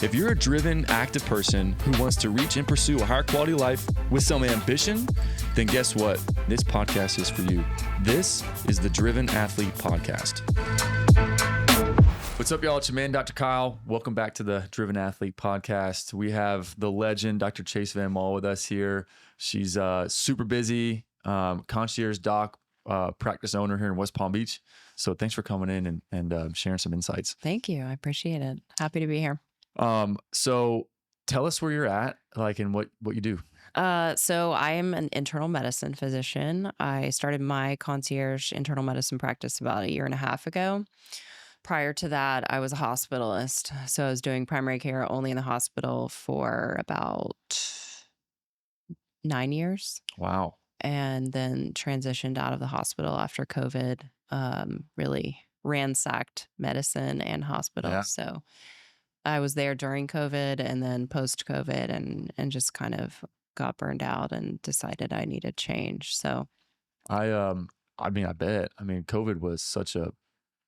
If you're a driven, active person who wants to reach and pursue a higher quality life with some ambition, then guess what? This podcast is for you. This is the Driven Athlete Podcast. What's up, y'all? It's your man, Dr. Kyle. Welcome back to the Driven Athlete Podcast. We have the legend, Dr. Chase Van Mall, with us here. She's super busy, concierge doc, practice owner here in West Palm Beach. So thanks for coming in and sharing some insights. Thank you. I appreciate it. Happy to be here. So tell us where you're at, like, and what you do. So I am an internal medicine physician. I started my concierge internal medicine practice about 1.5 years ago. Prior to that, I was a hospitalist. So I was doing primary care only in the hospital for about 9 years. Wow. And then transitioned out of the hospital after COVID, really ransacked medicine and hospital. Yeah. So I was there during COVID and then post-COVID and just kind of got burned out and decided I needed change. So I bet. COVID was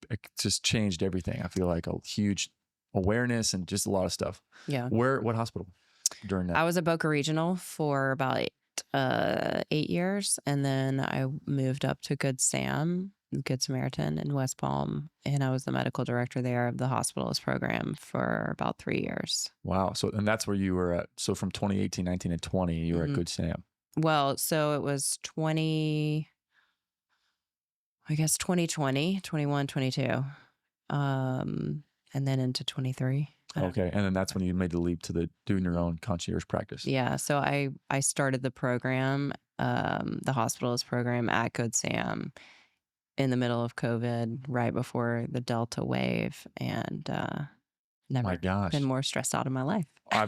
it just changed everything. I feel like a huge awareness and just a lot of stuff. yeah, What hospital during that? I was at Boca Regional for about 8 years. And then I moved up to Good Samaritan in West Palm. And I was the medical director there of the hospitalist program for about 3 years. Wow. So, and that's where you were at. So from 2018, 19, and 20, you were at Good Sam. Well, so it was 2020, 21, 22, and then into 23. Okay. And then that's when you made the leap to doing your own concierge practice. Yeah. So I started the program, the hospitalist program at Good Sam in the middle of COVID, right before the Delta wave, and never been more stressed out in my life. I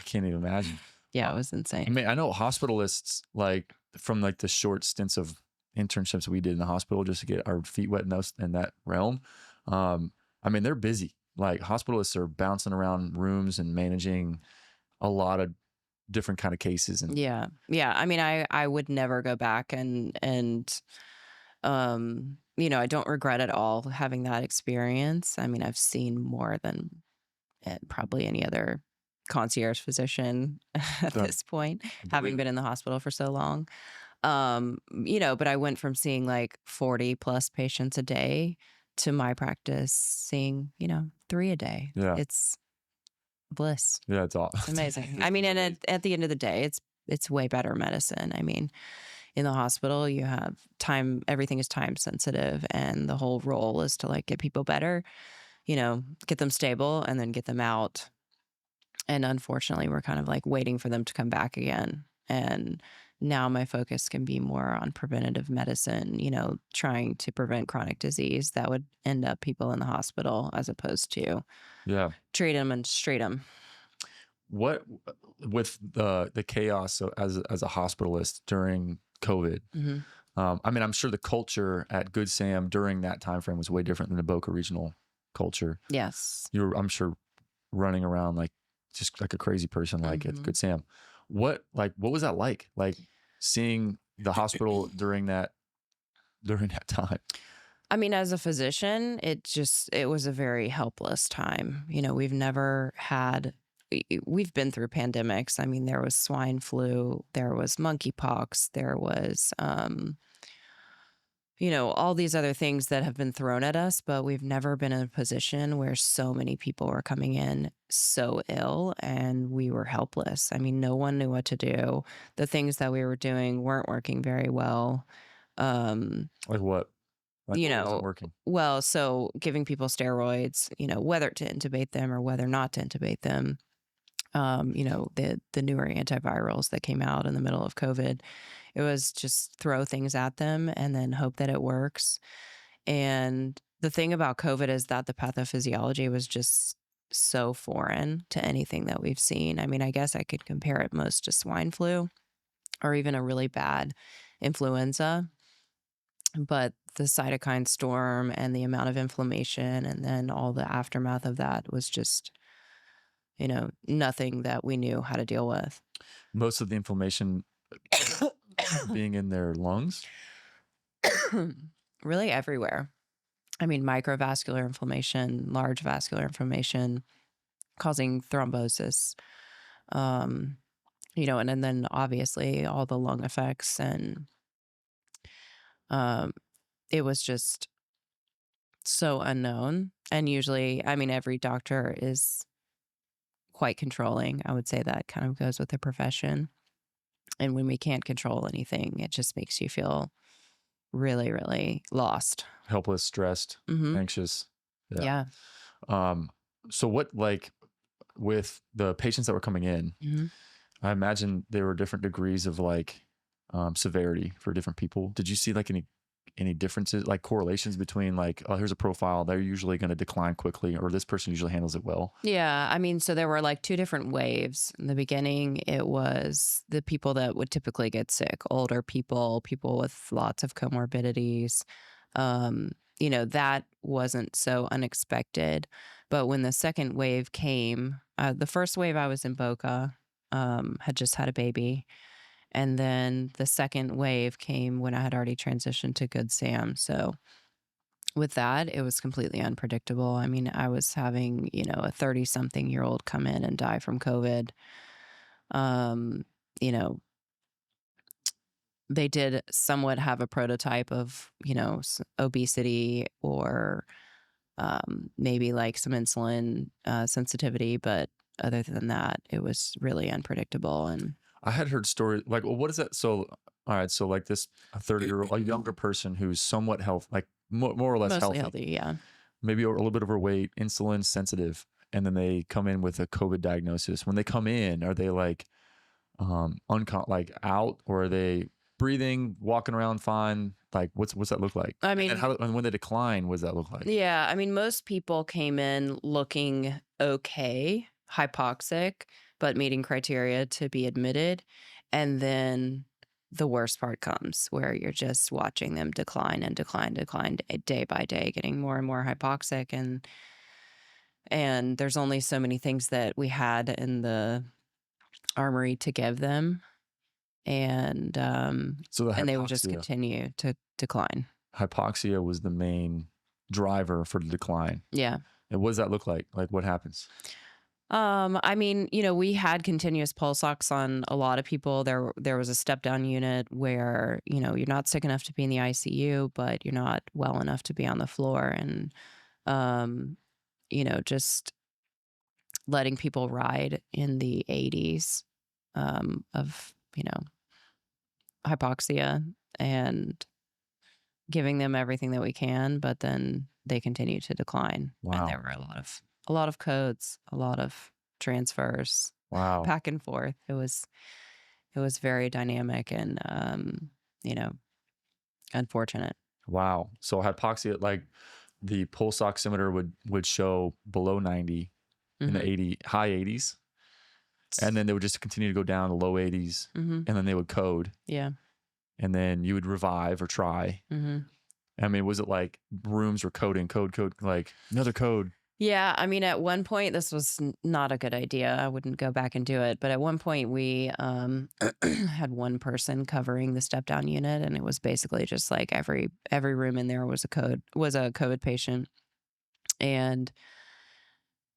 can't even imagine. Yeah, it was insane. I mean, I know hospitalists, like from like the short stints of internships we did in the hospital just to get our feet wet in that realm. They're busy. Like hospitalists are bouncing around rooms and managing a lot of different kind of cases. And yeah. I mean, I would never go back and I don't regret at all having that experience. I mean, I've seen more than probably any other concierge physician at this point, having been in the hospital for so long. But I went from seeing like 40 plus patients a day to my practice seeing, 3 a day. Yeah. It's bliss. Yeah, it's awesome. It's amazing. I mean, and at the end of the day, it's way better medicine. I mean, in the hospital, you have time, everything is time sensitive, and the whole role is to like get people better, get them stable and then get them out. And unfortunately, we're kind of like waiting for them to come back again. And now my focus can be more on preventative medicine, trying to prevent chronic disease that would end up people in the hospital as opposed to treat them and treat them. What with the chaos as a hospitalist during COVID? Mm-hmm. I'm sure the culture at Good Sam during that time frame was way different than the Boca Regional culture. Yes. I'm sure running around just like a crazy person, like at Good Sam. What was that like? Like seeing the hospital during that time? I mean, as a physician, it was a very helpless time. We've been through pandemics. I mean, there was swine flu, there was monkeypox, there was, all these other things that have been thrown at us, but we've never been in a position where so many people were coming in so ill and we were helpless. I mean, no one knew what to do. The things that we were doing weren't working very well. Like what? What wasn't working? Well, so giving people steroids, whether to intubate them or whether not to intubate them. The newer antivirals that came out in the middle of COVID, it was just throw things at them and then hope that it works. And the thing about COVID is that the pathophysiology was just so foreign to anything that we've seen. I mean, I guess I could compare it most to swine flu or even a really bad influenza. But the cytokine storm and the amount of inflammation and then all the aftermath of that was just, nothing that we knew how to deal with. Most of the inflammation being in their lungs? Really everywhere. I mean, microvascular inflammation, large vascular inflammation, causing thrombosis. Um, and then obviously all the lung effects, and um, it was just so unknown. And usually, I mean, every doctor is quite controlling. I would say that kind of goes with the profession. And when we can't control anything, it just makes you feel really, really lost. Helpless, stressed, Mm-hmm. anxious. Yeah. Yeah. So what, like, with the patients that were coming in, Mm-hmm. I imagine there were different degrees of like severity for different people. Did you see like any differences, like correlations between like, oh, here's a profile, they're usually going to decline quickly, or this person usually handles it well? Yeah, I mean, so there were like two different waves. In the beginning, it was the people that would typically get sick, older people, people with lots of comorbidities. That wasn't so unexpected. But when the second wave came, the first wave I was in Boca, had just had a baby. And then the second wave came when I had already transitioned to Good Sam. So with that, it was completely unpredictable. I mean, I was having, a 30-something-year-old come in and die from COVID. Um, you know, they did somewhat have a prototype of, obesity or maybe like some insulin sensitivity, but other than that, it was really unpredictable. And I had heard stories like, well, what is that? So, all right, so like this, a 30-year-old, a younger person who's somewhat health, like more or less mostly healthy, healthy, yeah. maybe a little bit overweight, insulin sensitive, and then they come in with a COVID diagnosis. When they come in, are they like like out, or are they breathing, walking around fine? Like what's that look like? I And then mean, and when they decline, what does that look like? yeah, I mean, most people came in looking okay, hypoxic, but meeting criteria to be admitted. And then the worst part comes where you're just watching them decline and decline day by day, getting more and more hypoxic. And there's only so many things that we had in the armory to give them. And So the and they would just hypoxia, continue to decline. hypoxia was the main driver for the decline. Yeah. And what does that look like? Like what happens? I mean, we had continuous pulse ox on a lot of people. There was a step down unit where, you're not sick enough to be in the ICU, but you're not well enough to be on the floor. And, um, just letting people ride in the 80s of, hypoxia, and giving them everything that we can, but then they continue to decline. And there Wow. were a lot of codes, a lot of transfers Wow. back and forth. It was very dynamic and you know, unfortunate. Wow. So hypoxia, like the pulse oximeter would show below 90 in the Hmm. high 80s, and then they would just continue to go down to low 80s, Hmm. and then they would code, Yeah. and then you would revive or try. Hmm. I mean, was it like rooms were coding, code, like another code? Yeah, I mean, at one point, this was not a good idea. I wouldn't go back and do it. But at one point, we had one person covering the step down unit, and it was basically just like every room in there was a COVID patient. And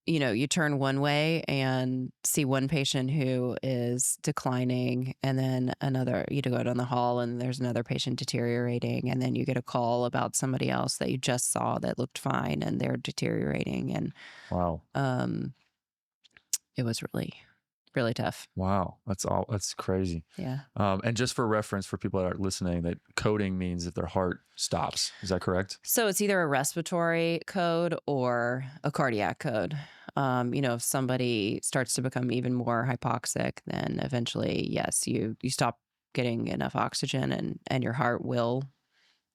you turn one way and see one patient who is declining, and then another, you go down the hall and there's another patient deteriorating, and then you get a call about somebody else that you just saw that looked fine and they're deteriorating. And Wow. it was really, really tough. Wow. That's crazy. Yeah. And just for reference for people that are listening, that coding means that their heart stops. Is that correct? So it's either a respiratory code or a cardiac code. If somebody starts to become even more hypoxic, then eventually, yes, you stop getting enough oxygen, and your heart will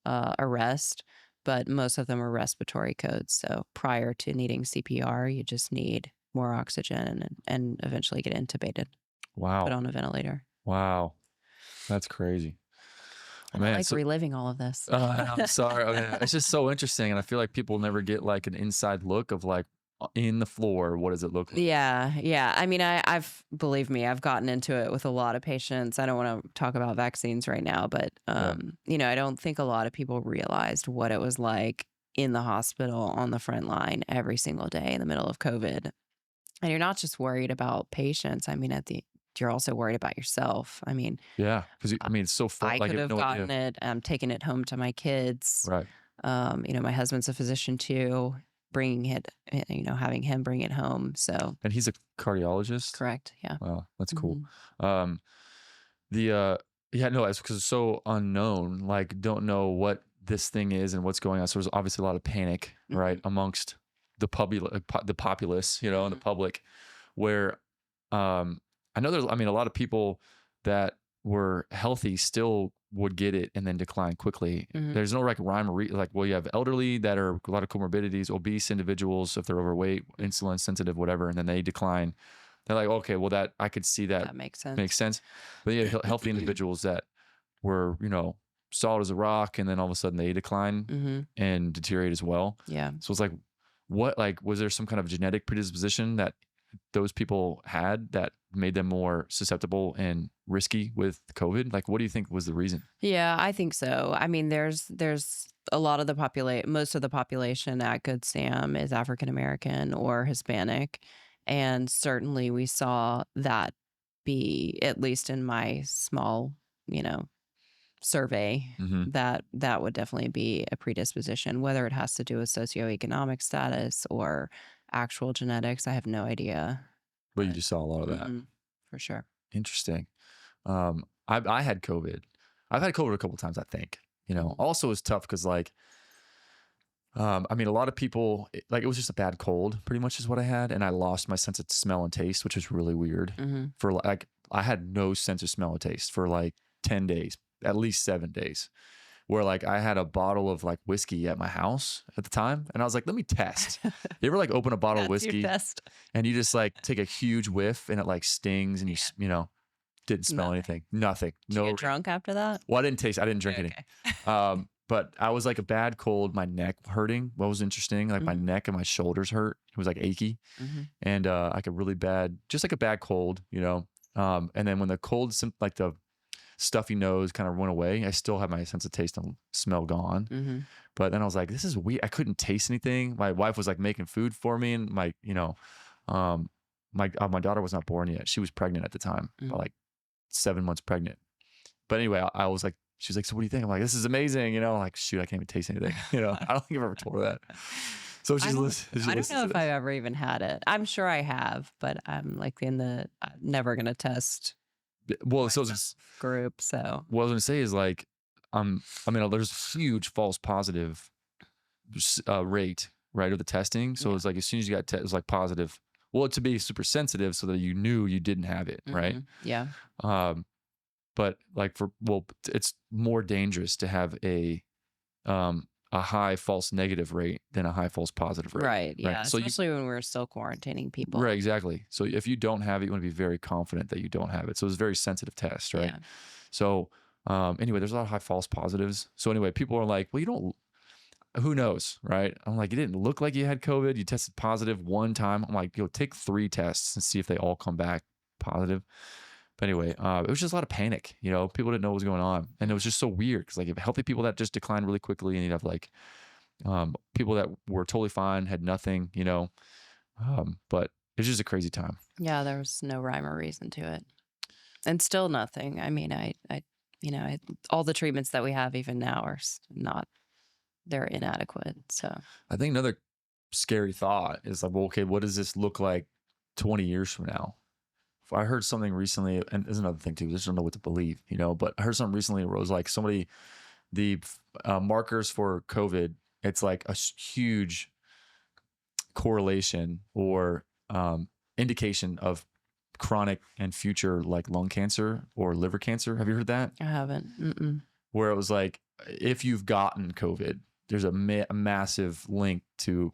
arrest. But most of them are respiratory codes. So prior to needing CPR, you just need more oxygen, and eventually get intubated, put Wow. on a ventilator. Wow. That's crazy. I Man, don't like reliving all of this. I'm sorry. Okay. It's just so interesting. And I feel like people never get like an inside look of like in the floor, what does it look like? Yeah, yeah. I mean, believe me, I've gotten into it with a lot of patients. I don't want to talk about vaccines right now, but Yeah. I don't think a lot of people realized what it was like in the hospital on the front line every single day in the middle of COVID. And you're not just worried about patients. I mean, you're also worried about yourself. I mean, Yeah, because I I mean, it's so far. I Like, could you have have no idea. gotten it, taken it home to my kids. Right. My husband's a physician too, bringing it, having him bring it home. So And he's a cardiologist. correct. Yeah. Wow, that's cool. Hmm. Um, the yeah, no, it's because it's so unknown. Like, don't know what this thing is and what's going on. So there's obviously a lot of panic, right, Hmm. amongst the populace, and the Hmm. public, where um, I know there's, I mean, a lot of people that were healthy still would get it and then decline quickly. Hmm. There's no like rhyme or like, well, you have elderly that are a lot of comorbidities, obese individuals if they're overweight, insulin sensitive, whatever, and then they decline. They're like, okay, well, that I could see that That makes sense. makes sense. But yeah, healthy individuals that were, solid as a rock, and then all of a sudden they decline Hmm. and deteriorate as well. Yeah. So it's like, what, like, was there some kind of genetic predisposition that those people had that made them more susceptible and risky with COVID? Like, what do you think was the reason? Yeah, I think so. I mean, there's a lot of the most of the population at Good Sam is African American or Hispanic, and certainly we saw that be, at least in my small, you know, survey, Mm-hmm. that would definitely be a predisposition. Whether it has to do with socioeconomic status or actual genetics, I have no idea. But you But just saw a lot of that. for sure. Interesting. I had COVID. I've had COVID a couple times, I think. Mhm. Also it's tough because like, I mean, a lot of people like it was just a bad cold, pretty much is what I had, and I lost my sense of smell and taste, which was really weird. Mhm. For like, I had no sense of smell and taste for like 10 days, at least 7 days. Where like I had a bottle of like whiskey at my house at the time, and I was like, let me test. You ever like open a bottle of That's your whiskey test. and you just like take a huge whiff and it like stings and didn't smell Nothing. anything, nothing, Did you no. get drunk after that? Well, I didn't drink any. Okay. But I was like a bad cold, my neck hurting. What was interesting, like my Mhm. neck and my shoulders hurt. It was like achy, Mhm. and like a really bad, just like a bad cold, And then when the cold, like the stuffy nose kind of went away, I still had my sense of taste and smell gone. Mhm. But then I was like, this is weird. I couldn't taste anything. My wife was like making food for me, and um, my daughter was not born yet. She was pregnant at the time, Mhm. like 7 months pregnant. But anyway, I was like, she's like, so what do you think? I'm like, this is amazing. I'm like, shoot, I can't even taste anything. I don't think I've ever told her that. So I she's don't listening. She I don't listens know to if this. I've ever even had it. I'm sure I have, but I'm like I'm never gonna test Well, so myself group. So what I was gonna say is like, I mean, there's huge false positive rate, right, of the testing. So yeah. it's like as soon as you got it was like positive. Well, to be super sensitive so that you knew you didn't have it, right? Yeah. Um, but like it's more dangerous to have a high false negative rate than a high false positive rate, Right. right? Yeah. So you Especially when we're still quarantining people. right, exactly. So if you don't have it, you want to be very confident that you don't have it. So it's a very sensitive test, right? Yeah. So anyway, there's a lot of high false positives. So anyway, people are like, well, you don't. Who knows, right? I'm like, it didn't look like you had COVID. You tested positive one time. I'm like, take 3 tests and see if they all come back positive. But anyway, it was just a lot of panic. People didn't know what was going on, and it was just so weird because like you have healthy people that just declined really quickly, and you'd have like people that were totally fine, had nothing. But it's just a crazy time. Yeah. There was no rhyme or reason to it, and still nothing. I mean, all the treatments that we have even now are not. They're inadequate. So. I think another scary thought is like, well, okay, what does this look like 20 years from now? I heard something recently, and there's another thing too. I just don't know what to believe, But I heard something recently where it was like the markers for COVID. It's like a huge correlation or indication of chronic and future like lung cancer or liver cancer. Have you heard that? I haven't. Mm-mm. Where it was like, if you've gotten COVID, there's a massive link to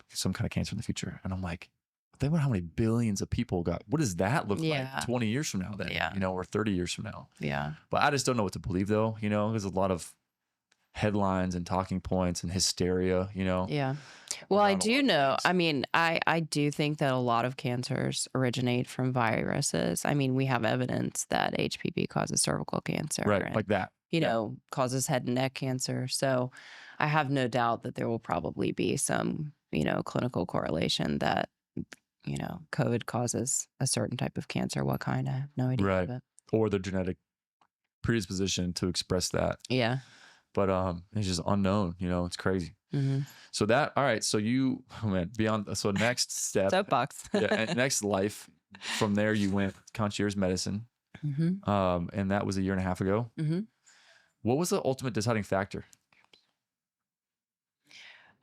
some kind of cancer in the future. And I'm like, think about how many billions of people got. What does that look like Yeah. 20 years from now then? Yeah. Or 30 years from now? Yeah. But I just don't know what to believe though. There's a lot of headlines and talking points and hysteria, Yeah. Well, I around a lot do of know. things. I mean, I do think that a lot of cancers originate from viruses. I mean, we have evidence that HPV causes cervical cancer Right. and, Like that. Yeah. causes head and neck cancer. So I have no doubt that there will probably be some, clinical correlation that COVID causes a certain type of cancer. What kind? I have no idea. Right. But Or the genetic predisposition to express that. yeah. But it's just unknown, it's crazy. Mm-hmm. So that, all right. So you went beyond, so next step. Soapbox. And next life, from there you went concierge medicine. Mm-hmm. And that was a year and a half ago. Mm-hmm. What was the ultimate deciding factor?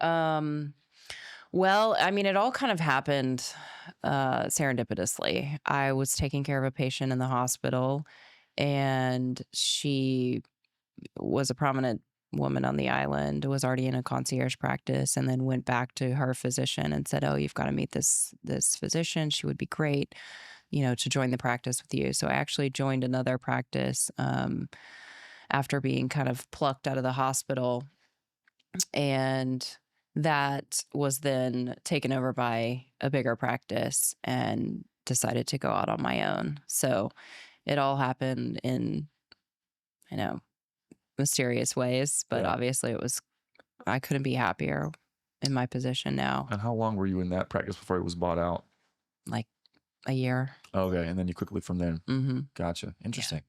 Well, I mean, it all kind of happened serendipitously. I was taking care of a patient in the hospital, and she was a prominent woman on the island, was already in a concierge practice, and then went back to her physician and said, "Oh, you've got to meet this physician. She would be great, to join the practice with you." So I actually joined another practice after being kind of plucked out of the hospital, and that was then taken over by a bigger practice, and decided to go out on my own. So it all happened in, mysterious ways, but Yeah. obviously I couldn't be happier in my position now. And how long were you in that practice before it was bought out? Like a year. Okay. And then you quickly from there. Mm-hmm. Gotcha. Interesting.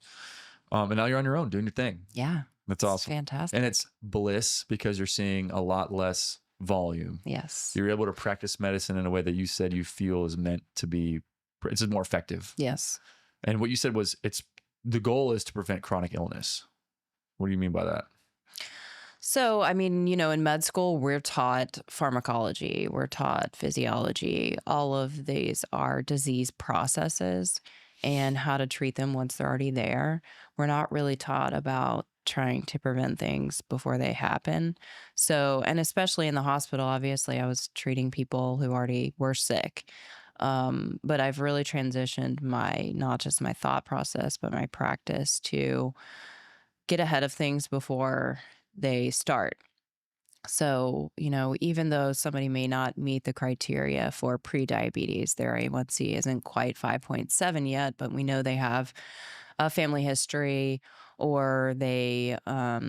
And now you're on your own doing your thing. Yeah. That's It's awesome. fantastic. And it's bliss because you're seeing a lot less volume. Yes. You're able to practice medicine in a way that you said you feel is meant to be, it's just more effective. Yes. And what you said was the goal is to prevent chronic illness. What do you mean by that? So, I mean, in med school, we're taught pharmacology, we're taught physiology. All of these are disease processes and how to treat them once they're already there. We're not really taught about trying to prevent things before they happen. So, and especially in the hospital, obviously, I was treating people who already were sick. But I've really transitioned not just my thought process, but my practice to get ahead of things before they start. So, even though somebody may not meet the criteria for prediabetes, their A1C isn't quite 5.7 yet, but we know they have a family history, or they, are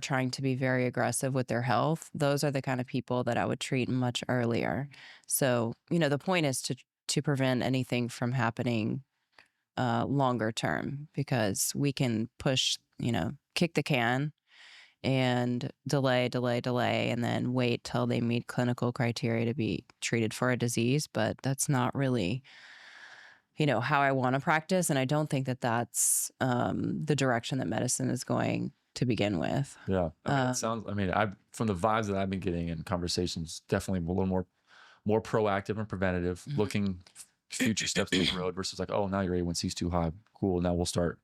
trying to be very aggressive with their health. Those are the kind of people that I would treat much earlier. So, the point is to prevent anything from happening longer term, because we can push, kick the can and delay, and then wait till they meet clinical criteria to be treated for a disease. But that's not really, how I want to practice. And I don't think that that's the direction that medicine is going to begin with. Yeah. It sounds, from the vibes that I've been getting in conversations, definitely a little more proactive and preventative, looking future steps down the road versus like, oh, now your A1C is too high. Cool. Now we'll start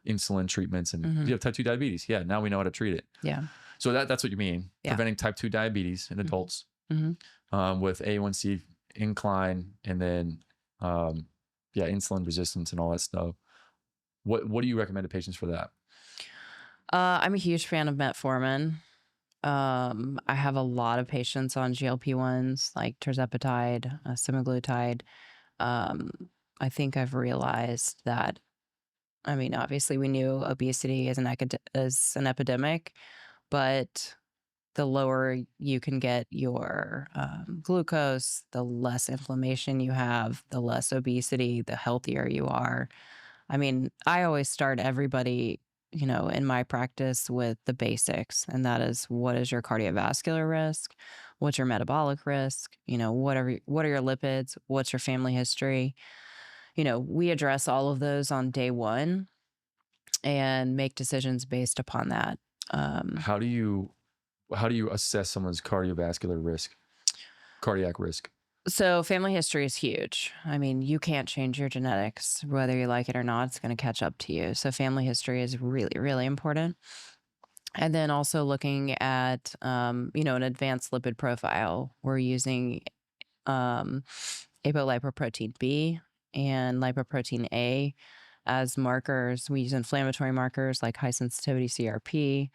insulin treatments, and you have type 2 diabetes. Yeah. Now we know how to treat it. Yeah. So that's what you mean. Yeah. Preventing type 2 diabetes in adults with A1C incline, and then, insulin resistance and all that stuff. What do you recommend to patients for that? I'm a huge fan of metformin. I have a lot of patients on GLP-1s like tirzepatide, semaglutide. I think I've realized that, obviously we knew obesity is an epidemic, but the lower you can get your glucose, the less inflammation you have, the less obesity, the healthier you are. I always start everybody, in my practice with the basics, and that is, what is your cardiovascular risk? What's your metabolic risk? What are your lipids? What's your family history? We address all of those on day one and make decisions based upon that. How do you assess someone's cardiac risk? So family history is huge. You can't change your genetics, whether you like it or not. It's going to catch up to you. So family history is really, really important. And then also looking at, an advanced lipid profile. We're using apolipoprotein B and lipoprotein A as markers. We use inflammatory markers like high sensitivity CRP.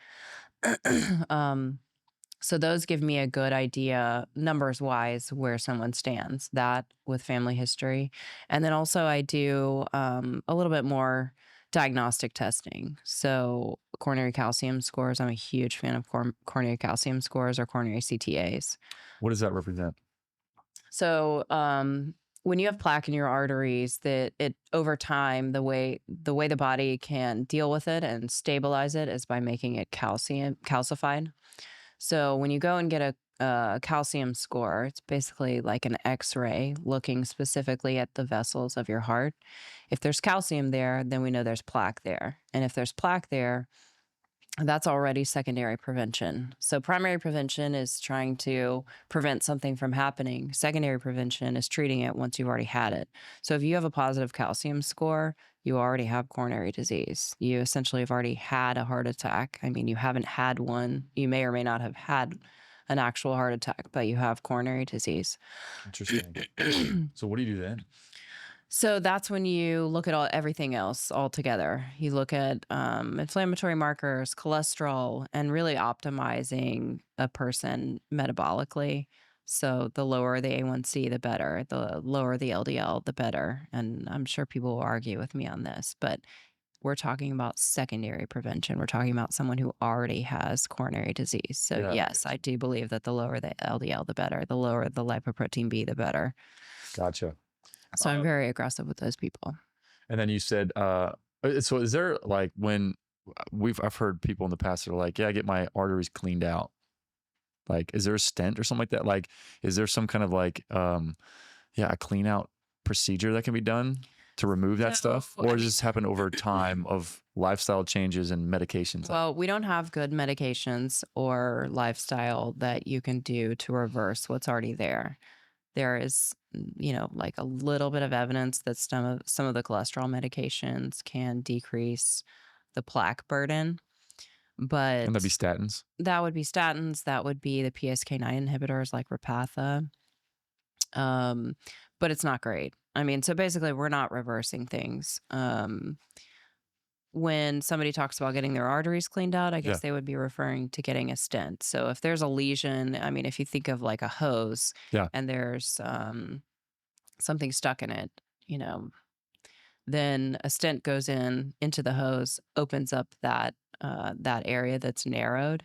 So those give me a good idea, numbers wise, where someone stands, that with family history. And then also I do a little bit more diagnostic testing. So coronary calcium scores, I'm a huge fan of coronary calcium scores, or coronary CTAs. What does that represent? So, when you have plaque in your arteries, that it over time, the way the body can deal with it and stabilize it is by making it calcified. So when you go and get a calcium score, it's basically like an X-ray looking specifically at the vessels of your heart. If there's calcium there, then we know there's plaque there, and if there's plaque there, that's already secondary prevention. So primary prevention is trying to prevent something from happening. Secondary prevention is treating it once you've already had it. So if you have a positive calcium score, you already have coronary disease. You essentially have already had a heart attack. I mean, you haven't had one. You may or may not have had an actual heart attack, but you have coronary disease. Interesting. So what do you do then? So that's when you look at everything else all together. You look at inflammatory markers, cholesterol, and really optimizing a person metabolically. So the lower the A1C, the better. The lower the LDL, the better. And I'm sure people will argue with me on this, but we're talking about secondary prevention. We're talking about someone who already has coronary disease. So Yeah. yes, I do believe that the lower the LDL, the better. The lower the lipoprotein B, the better. Gotcha. So I'm very aggressive with those people. And then you said, so is there like when I've heard people in the past that are like, yeah, I get my arteries cleaned out. Like, is there a stent or something like that? Like, is there some kind of like, a clean out procedure that can be done to remove that stuff? Or does this happen over time of lifestyle changes and medications? Well, we don't have good medications or lifestyle that you can do to reverse what's already there. There is, like a little bit of evidence that some of the cholesterol medications can decrease the plaque burden, but And that'd be statins. that would be statins. That would be the PCSK9 inhibitors like Repatha. But it's not great. I mean, so basically, we're not reversing things. When somebody talks about getting their arteries cleaned out, I guess they would be referring to getting a stent. So if there's a lesion, I mean, if you think of like a hose and there's something stuck in it, then a stent goes into the hose, opens up that area that's narrowed,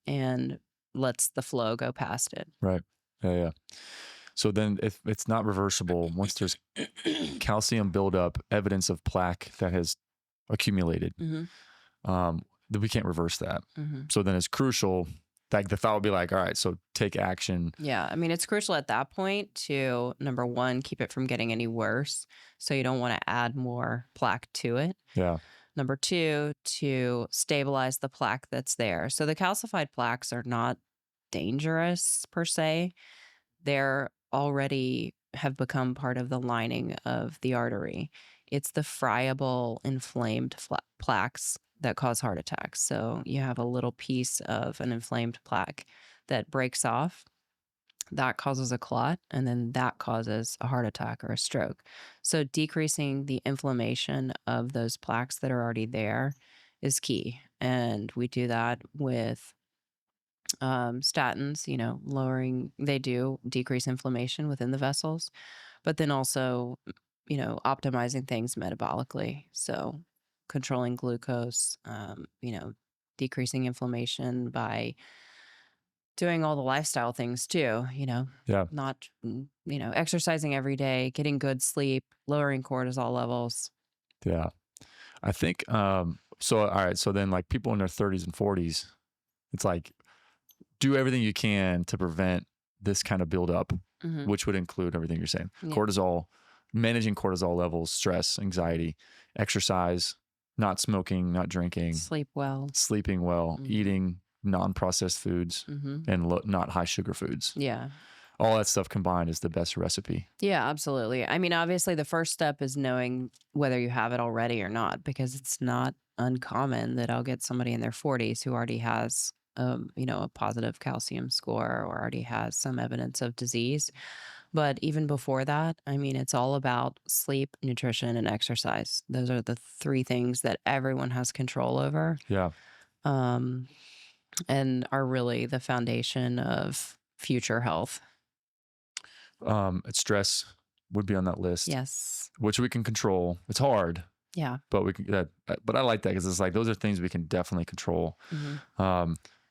and lets the flow go past it. Right. Yeah. So then if it's not reversible, once there's calcium buildup, evidence of plaque that has accumulated, then we can't reverse that. So then it's crucial. Like the thought would be like, all right, so take action. Yeah. I mean, it's crucial at that point to, number one, keep it from getting any worse. So you don't want to add more plaque to it. Yeah. Number two, to stabilize the plaque that's there. So the calcified plaques are not dangerous per se. They're already have become part of the lining of the artery. It's the friable, inflamed plaques that cause heart attacks. So you have a little piece of an inflamed plaque that breaks off. That causes a clot, and then that causes a heart attack or a stroke. So decreasing the inflammation of those plaques that are already there is key. And we do that with statins, they do decrease inflammation within the vessels, but then also, optimizing things metabolically. So controlling glucose, decreasing inflammation by doing all the lifestyle things too, not, exercising every day, getting good sleep, lowering cortisol levels. Yeah. I think, so, all right. So then like people in their 30s and 40s, it's like, do everything you can to prevent this kind of buildup, which would include everything you're saying. Yeah. Cortisol, managing cortisol levels, stress, anxiety, exercise, not smoking, not drinking. Sleeping well, eating non-processed foods, and not high sugar foods. Yeah. All that stuff combined is the best recipe. Yeah, absolutely. I mean, obviously the first step is knowing whether you have it already or not, because it's not uncommon that I'll get somebody in their 40s who already has a positive calcium score or already has some evidence of disease. But even before that, I mean, it's all about sleep, nutrition, and exercise. Those are the three things that everyone has control over. Yeah. And are really the foundation of future health. Stress would be on that list. Yes. Which we can control. It's hard. Yeah. But but I like that because it's like those are things we can definitely control.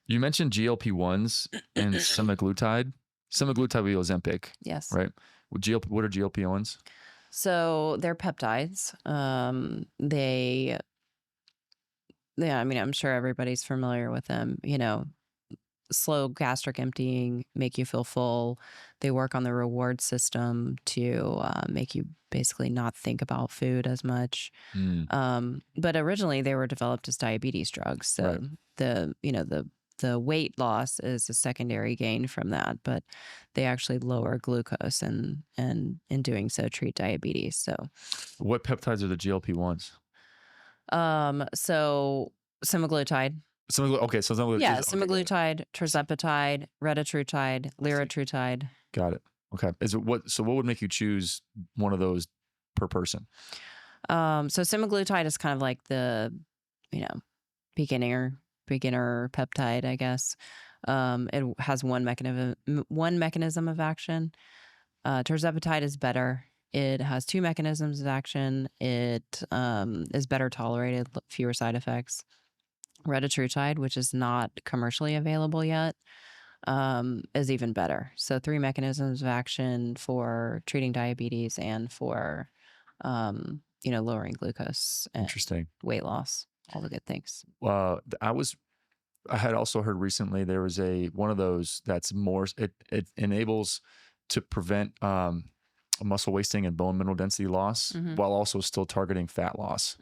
You mentioned GLP-1s and semaglutide. Semaglutide would be Ozempic, Yes. right? What are GLP-1s? So they're peptides. Yeah, I mean, I'm sure everybody's familiar with them. Slow gastric emptying, make you feel full. They work on the reward system to make you basically not think about food as much. But originally they were developed as diabetes drugs. So Right. the weight loss is a secondary gain from that, but they actually lower glucose and in doing so treat diabetes. So What peptides are the GLP-1s? so semaglutide. Okay, so Yeah, okay, got it. semaglutide, tirzepatide, retatrutide, liraglutide. Got it. Okay. So what would make you choose one of those per person? So semaglutide is kind of like the, beginner peptide, I guess. It has one mechanism of action. Tirzepatide is better. It has two mechanisms of action. It is better tolerated, fewer side effects. Retatrutide, which is not commercially available yet, is even better. So 3 mechanisms of action for treating diabetes and for, lowering glucose and Interesting. weight loss, all the good things. I had also heard recently there was one of those that's more, it enables to prevent muscle wasting and bone mineral density loss while also still targeting fat loss.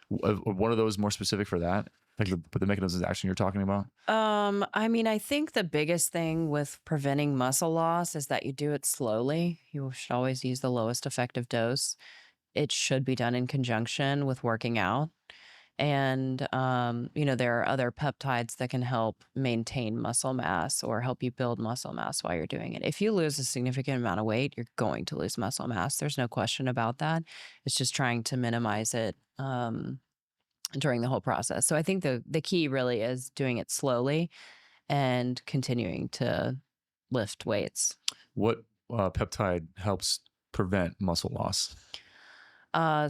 One of those more specific for that, like the mechanisms of action you're talking about? I mean, I think the biggest thing with preventing muscle loss is that you do it slowly. You should always use the lowest effective dose. It should be done in conjunction with working out. And, there are other peptides that can help maintain muscle mass or help you build muscle mass while you're doing it. If you lose a significant amount of weight, you're going to lose muscle mass. There's no question about that. It's just trying to minimize it during the whole process. So I think the key really is doing it slowly and continuing to lift weights. What peptide helps prevent muscle loss?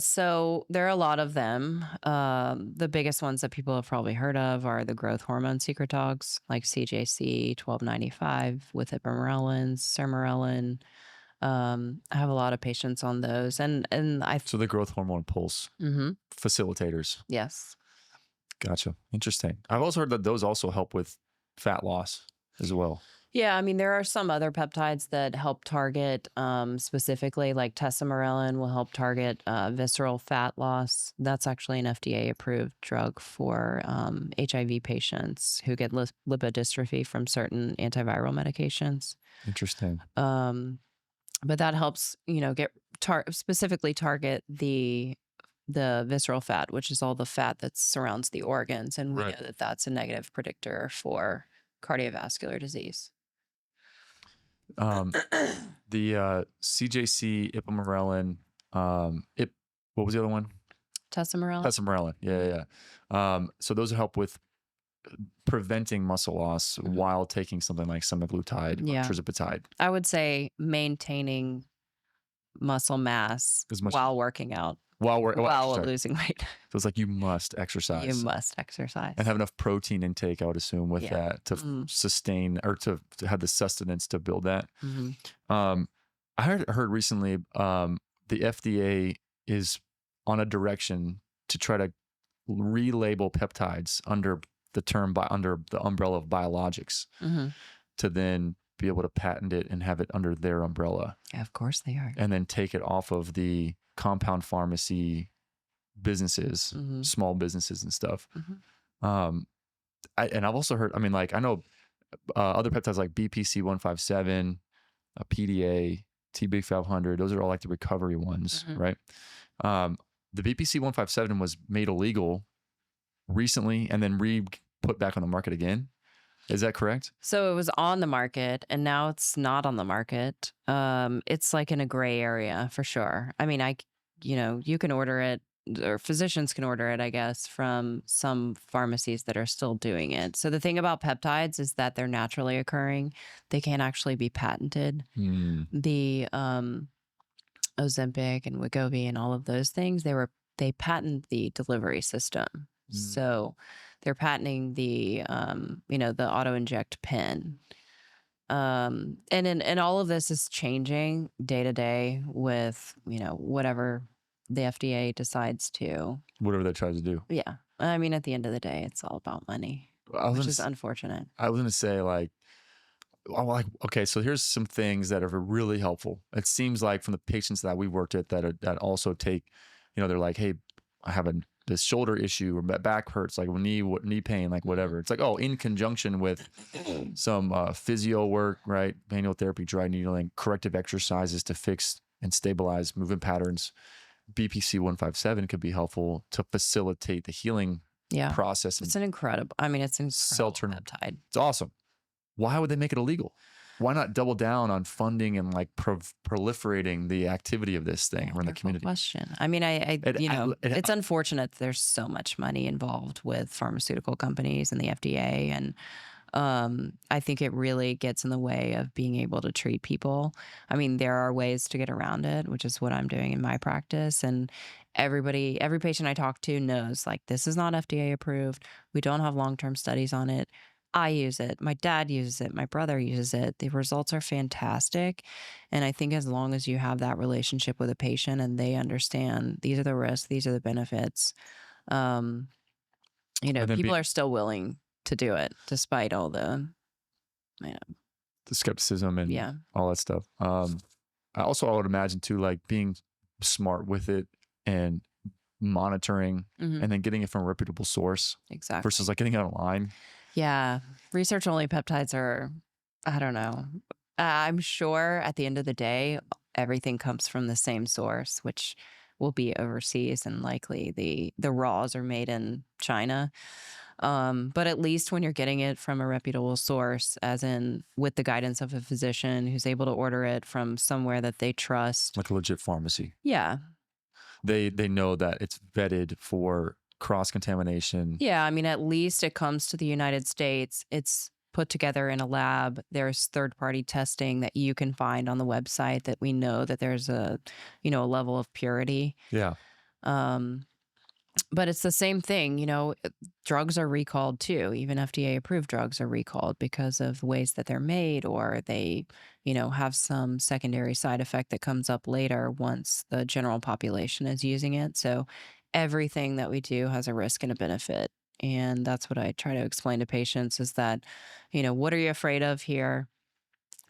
So there are a lot of them. The biggest ones that people have probably heard of are the growth hormone secret dogs, like CJC 1295 with ipamorelin, semaglutide. I have a lot of patients on those, So the growth hormone pulse facilitators. Yes. Gotcha. Interesting. I've also heard that those also help with fat loss as well. Yeah, I mean, there are some other peptides that help target specifically, like tesamorelin will help target visceral fat loss. That's actually an FDA-approved drug for HIV patients who get lipid dystrophy from certain antiviral medications. Interesting. But that helps, specifically target the visceral fat, which is all the fat that surrounds the organs, and we know that that's a negative predictor for cardiovascular disease. The CJC, ipamorelin, what was the other one? Tesamorelin. Tesamorelin. Yeah. So those help with preventing muscle loss while taking something like semaglutide or tirzepatide. I would say maintaining muscle mass while working out. While losing weight. So it's like you must exercise. You must exercise. And have enough protein intake, I would assume, with that to sustain or to have the sustenance to build that. I heard recently the FDA is on a direction to try to relabel peptides under the umbrella of biologics to then be able to patent it and have it under their umbrella. Yeah, of course they are. And then take it off of the compound pharmacy businesses, small businesses and stuff. And I've also heard, I know other peptides like BPC 157, PDA, TB500, those are all like the recovery ones, right? The BPC 157 was made illegal recently and then put back on the market again. Is that correct? So it was on the market and now it's not on the market. It's like in a gray area for sure. I mean, you can order it, or physicians can order it, I guess, from some pharmacies that are still doing it. So the thing about peptides is that they're naturally occurring. They can't actually be patented. The Ozempic and Wegovy and all of those things, they patent the delivery system. So they're patenting the auto inject pen. And all of this is changing day to day with, whatever the FDA decides to. Whatever they try to do. Yeah. I mean, at the end of the day, it's all about money, which is unfortunate. I was gonna say okay, so here's some things that are really helpful. It seems like from the patients that we worked at that also take, they're like, hey, I have this shoulder issue or back hurts, like knee pain, like whatever. It's like, oh, in conjunction with some physio work, right? Manual therapy, dry needling, corrective exercises to fix and stabilize movement patterns. BPC 157 could be helpful to facilitate the healing process. It's an incredible cell turnover peptide. It's awesome. Why would they make it illegal? Why not double down on funding and like proliferating the activity of this thing around the community? Question. I mean, it's unfortunate that there's so much money involved with pharmaceutical companies and the FDA, and I think it really gets in the way of being able to treat people. I mean, there are ways to get around it, which is what I'm doing in my practice. And every patient I talk to knows, like, this is not FDA approved. We don't have long-term studies on it. I use it. My dad uses it. My brother uses it. The results are fantastic. And I think as long as you have that relationship with a patient and they understand these are the risks, these are the benefits, people are still willing to do it despite all the skepticism and all that stuff. I would imagine too, like being smart with it and monitoring and then getting it from a reputable source versus like getting it online. Yeah. Research only peptides are, I don't know. I'm sure at the end of the day, everything comes from the same source, which will be overseas, and likely the raws are made in China. But at least when you're getting it from a reputable source, as in with the guidance of a physician who's able to order it from somewhere that they trust. Like a legit pharmacy. Yeah. They know that it's vetted for cross-contamination. Yeah, I mean, at least it comes to the United States. It's put together in a lab. There's third-party testing that you can find on the website that we know that there's a level of purity. Yeah. But it's the same thing, drugs are recalled too. Even FDA-approved drugs are recalled because of the ways that they're made, or they, have some secondary side effect that comes up later once the general population is using it. So everything that we do has a risk and a benefit. And that's what I try to explain to patients is that, what are you afraid of here?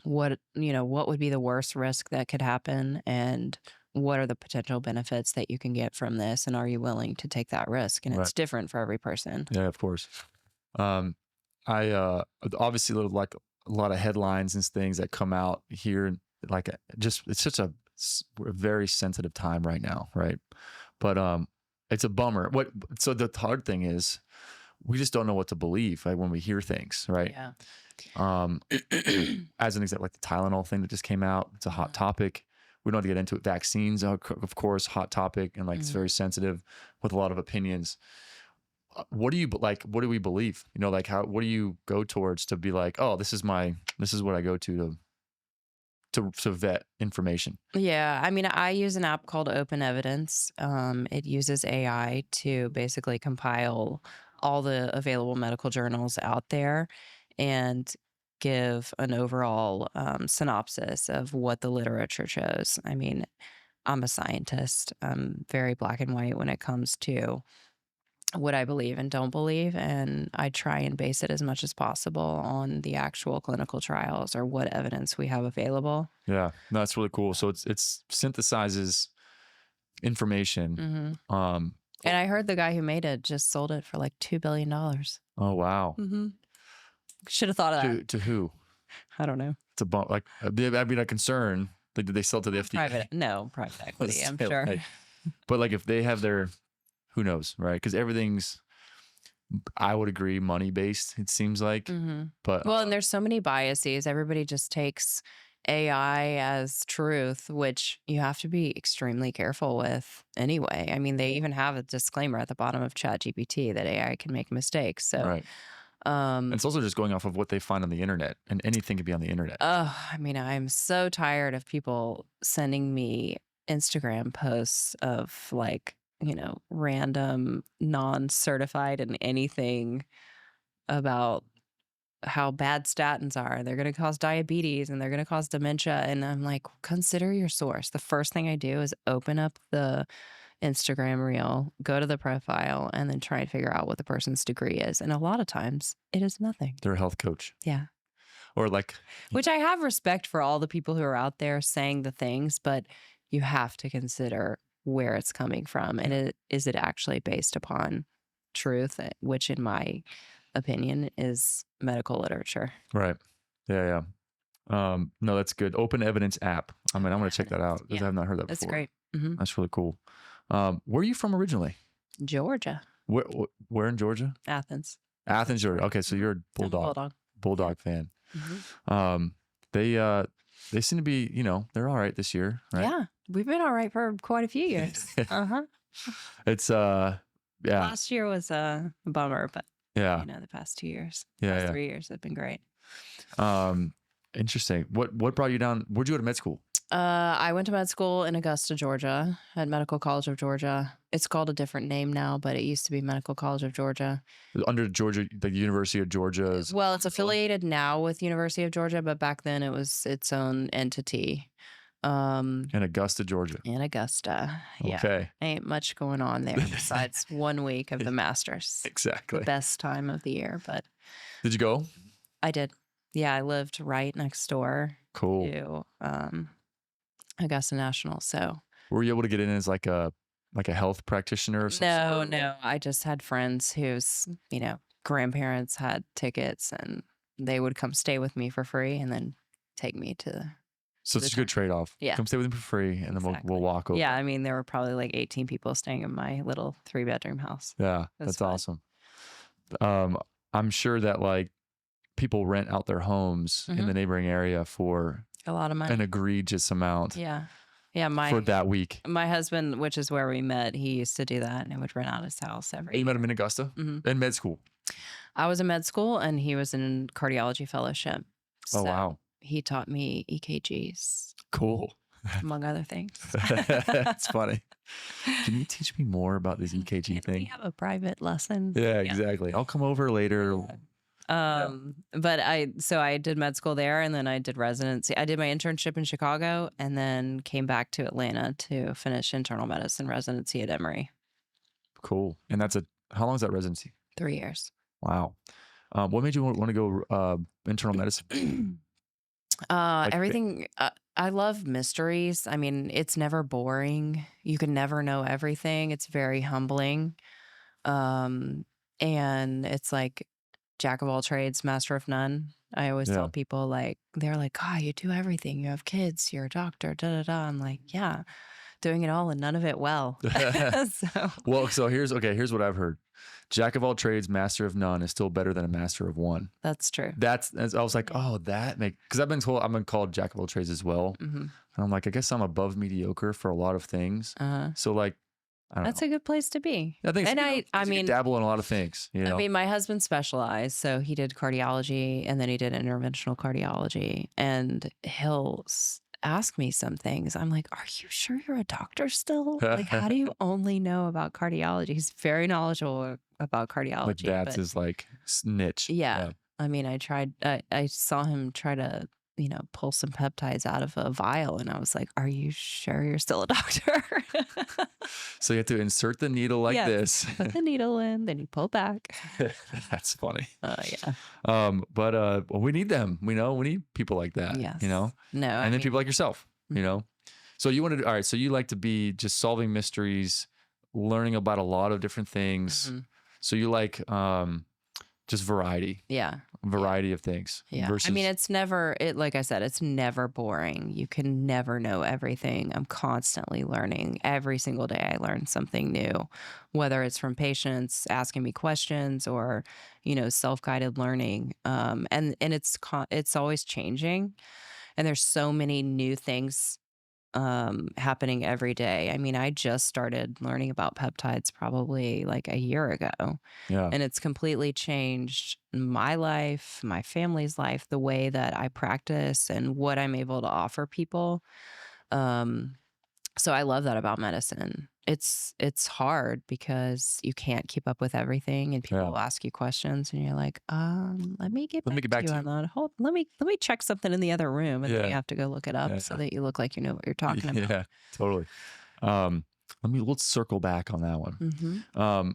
What would be the worst risk that could happen? And what are the potential benefits that you can get from this? And are you willing to take that risk? And it's different for every person. Yeah, of course. I obviously like a lot of headlines and things that come out here, like it's such a very sensitive time right now. Right. But, it's a bummer. So the hard thing is we just don't know what to believe, like when we hear things. Right. Yeah. As an example, like the Tylenol thing that just came out, it's a hot topic. We don't have to get into it. Vaccines, of course, hot topic, and like it's very sensitive with a lot of opinions. What do you like? What do we believe? What do you go towards to be like, oh, this is what I go to vet information? Yeah, I mean, I use an app called Open Evidence. It uses AI to basically compile all the available medical journals out there and give an overall synopsis of what the literature shows. I mean, I'm a scientist. I'm very black and white when it comes to what I believe and don't believe, and I try and base it as much as possible on the actual clinical trials or what evidence we have available. Yeah, no, that's really cool. So it's synthesizes information. And I heard the guy who made it just sold it for like $2 billion. Oh wow! Should have thought of that. To who? I don't know. It's a bump. Like I'd be a concern. Like, did they sell to the FDA? Private equity. I'm sure. Like, but like if they have their, who knows, right? Because everything's, I would agree, money based. It seems like, but and there's so many biases. Everybody just takes AI as truth, which you have to be extremely careful with anyway. I mean, they even have a disclaimer at the bottom of ChatGPT that AI can make mistakes. So, right. It's also just going off of what they find on the internet, and anything could be on the internet. I mean, I'm so tired of people sending me Instagram posts of like, random non-certified and anything about how bad statins are. They're going to cause diabetes and they're going to cause dementia. And I'm like, consider your source. The first thing I do is open up the Instagram reel, go to the profile, and then try and figure out what the person's degree is. And a lot of times it is nothing. They're a health coach. Yeah. Or like, which I have respect for all the people who are out there saying the things, but you have to consider where it's coming from. And is it actually based upon truth, which in my opinion is medical literature. Right. Yeah. No, that's good. Open evidence app. I mean, I'm going to check that out because I have not heard that That's before. great. Mm-hmm. That's really cool. Where are you from originally? Georgia. Where in Georgia? Athens, Georgia. Okay. So you're a Bulldog fan. Mm-hmm. They seem to be, they're all right this year, right? Yeah. We've been all right for quite a few years. It's, yeah. Last year was a bummer, but yeah, the past 2 years, 3 years have been great. Interesting. What brought you down? Where'd you go to med school? I went to med school in Augusta, Georgia, at Medical College of Georgia. It's called a different name now, but it used to be Medical College of Georgia. Under Georgia, the University of Georgia. Well, it's affiliated now with University of Georgia, but back then it was its own entity. In Augusta, Georgia. In Augusta. Yeah. Okay. Ain't much going on there besides 1 week of the Masters. Exactly. The best time of the year, but. Did you go? I did. Yeah, I lived right next door. Cool. To Augusta National. So. Were you able to get in as like a health practitioner or something? No. I just had friends whose, grandparents had tickets and they would come stay with me for free and then take me to. So it's a good trade-off. Yeah. Come stay with me for free and then we'll walk over. Yeah, I mean, there were probably like 18 people staying in my little 3-bedroom house. Yeah, that's awesome. I'm sure that like people rent out their homes in the neighboring area for a lot of money, an egregious amount. Yeah. For that week. My husband, which is where we met, he used to do that and he would rent out his house every year. You met him in Augusta? Mm-hmm. In med school? I was in med school and he was in cardiology fellowship. So wow. He taught me EKGs. Cool. Among other things. That's funny. Can you teach me more about this EKG thing? We have a private lesson. Yeah, exactly. I'll come over later. But I did med school there and then I did residency. I did my internship in Chicago and then came back to Atlanta to finish internal medicine residency at Emory. Cool. And how long is that residency? 3 years. Wow. What made you want to go internal medicine? Everything. I love mysteries. I mean, it's never boring. You can never know everything. It's very humbling. And it's like jack of all trades, master of none. I always tell people they're like, God, you do everything. You have kids, you're a doctor, I'm like, yeah, doing it all and none of it well. So here's what I've heard. Jack of all trades, master of none is still better than a master of one. That's true. I was like, because I've been called jack of all trades as well. Mm-hmm. And I'm like, I guess I'm above mediocre for a lot of things. So like, I don't know. That's a good place to be. I think, I mean, dabble in a lot of things. I mean, my husband specialized, so he did cardiology and then he did interventional cardiology, and he'll ask me some things. I'm like, are you sure you're a doctor still? Like, how do you only know about cardiology? He's very knowledgeable about cardiology. Like that's his like niche. Yeah. I mean, I saw him try to, pull some peptides out of a vial and I was like, are you sure you're still a doctor? So you have to insert the needle like this. Put the needle in, then you pull back. That's funny. Yeah. But we need them. We need people like that. Yes. No. And then people like yourself, So you wanted, all right. So you like to be just solving mysteries, learning about a lot of different things. Mm-hmm. So you like just variety. Yeah. Variety of things. Yeah. Versus... I mean, like I said, it's never boring. You can never know everything. I'm constantly learning. Every single day I learn something new, whether it's from patients asking me questions or, self-guided learning. And it's always changing. And there's so many new things happening every day. I mean, I just started learning about peptides probably like a year ago. Yeah. And it's completely changed my life, my family's life, the way that I practice and what I'm able to offer people. So I love that about medicine. It's hard because you can't keep up with everything, and people Yeah. will ask you questions and you're like, let me get Let me back get to back you to on you. that. Hold, let me check something in the other room, and then you Yeah. have to go look it up so Yeah. that you look like you know what you're talking about. Yeah. Totally. Let's circle back on that one. Mm-hmm.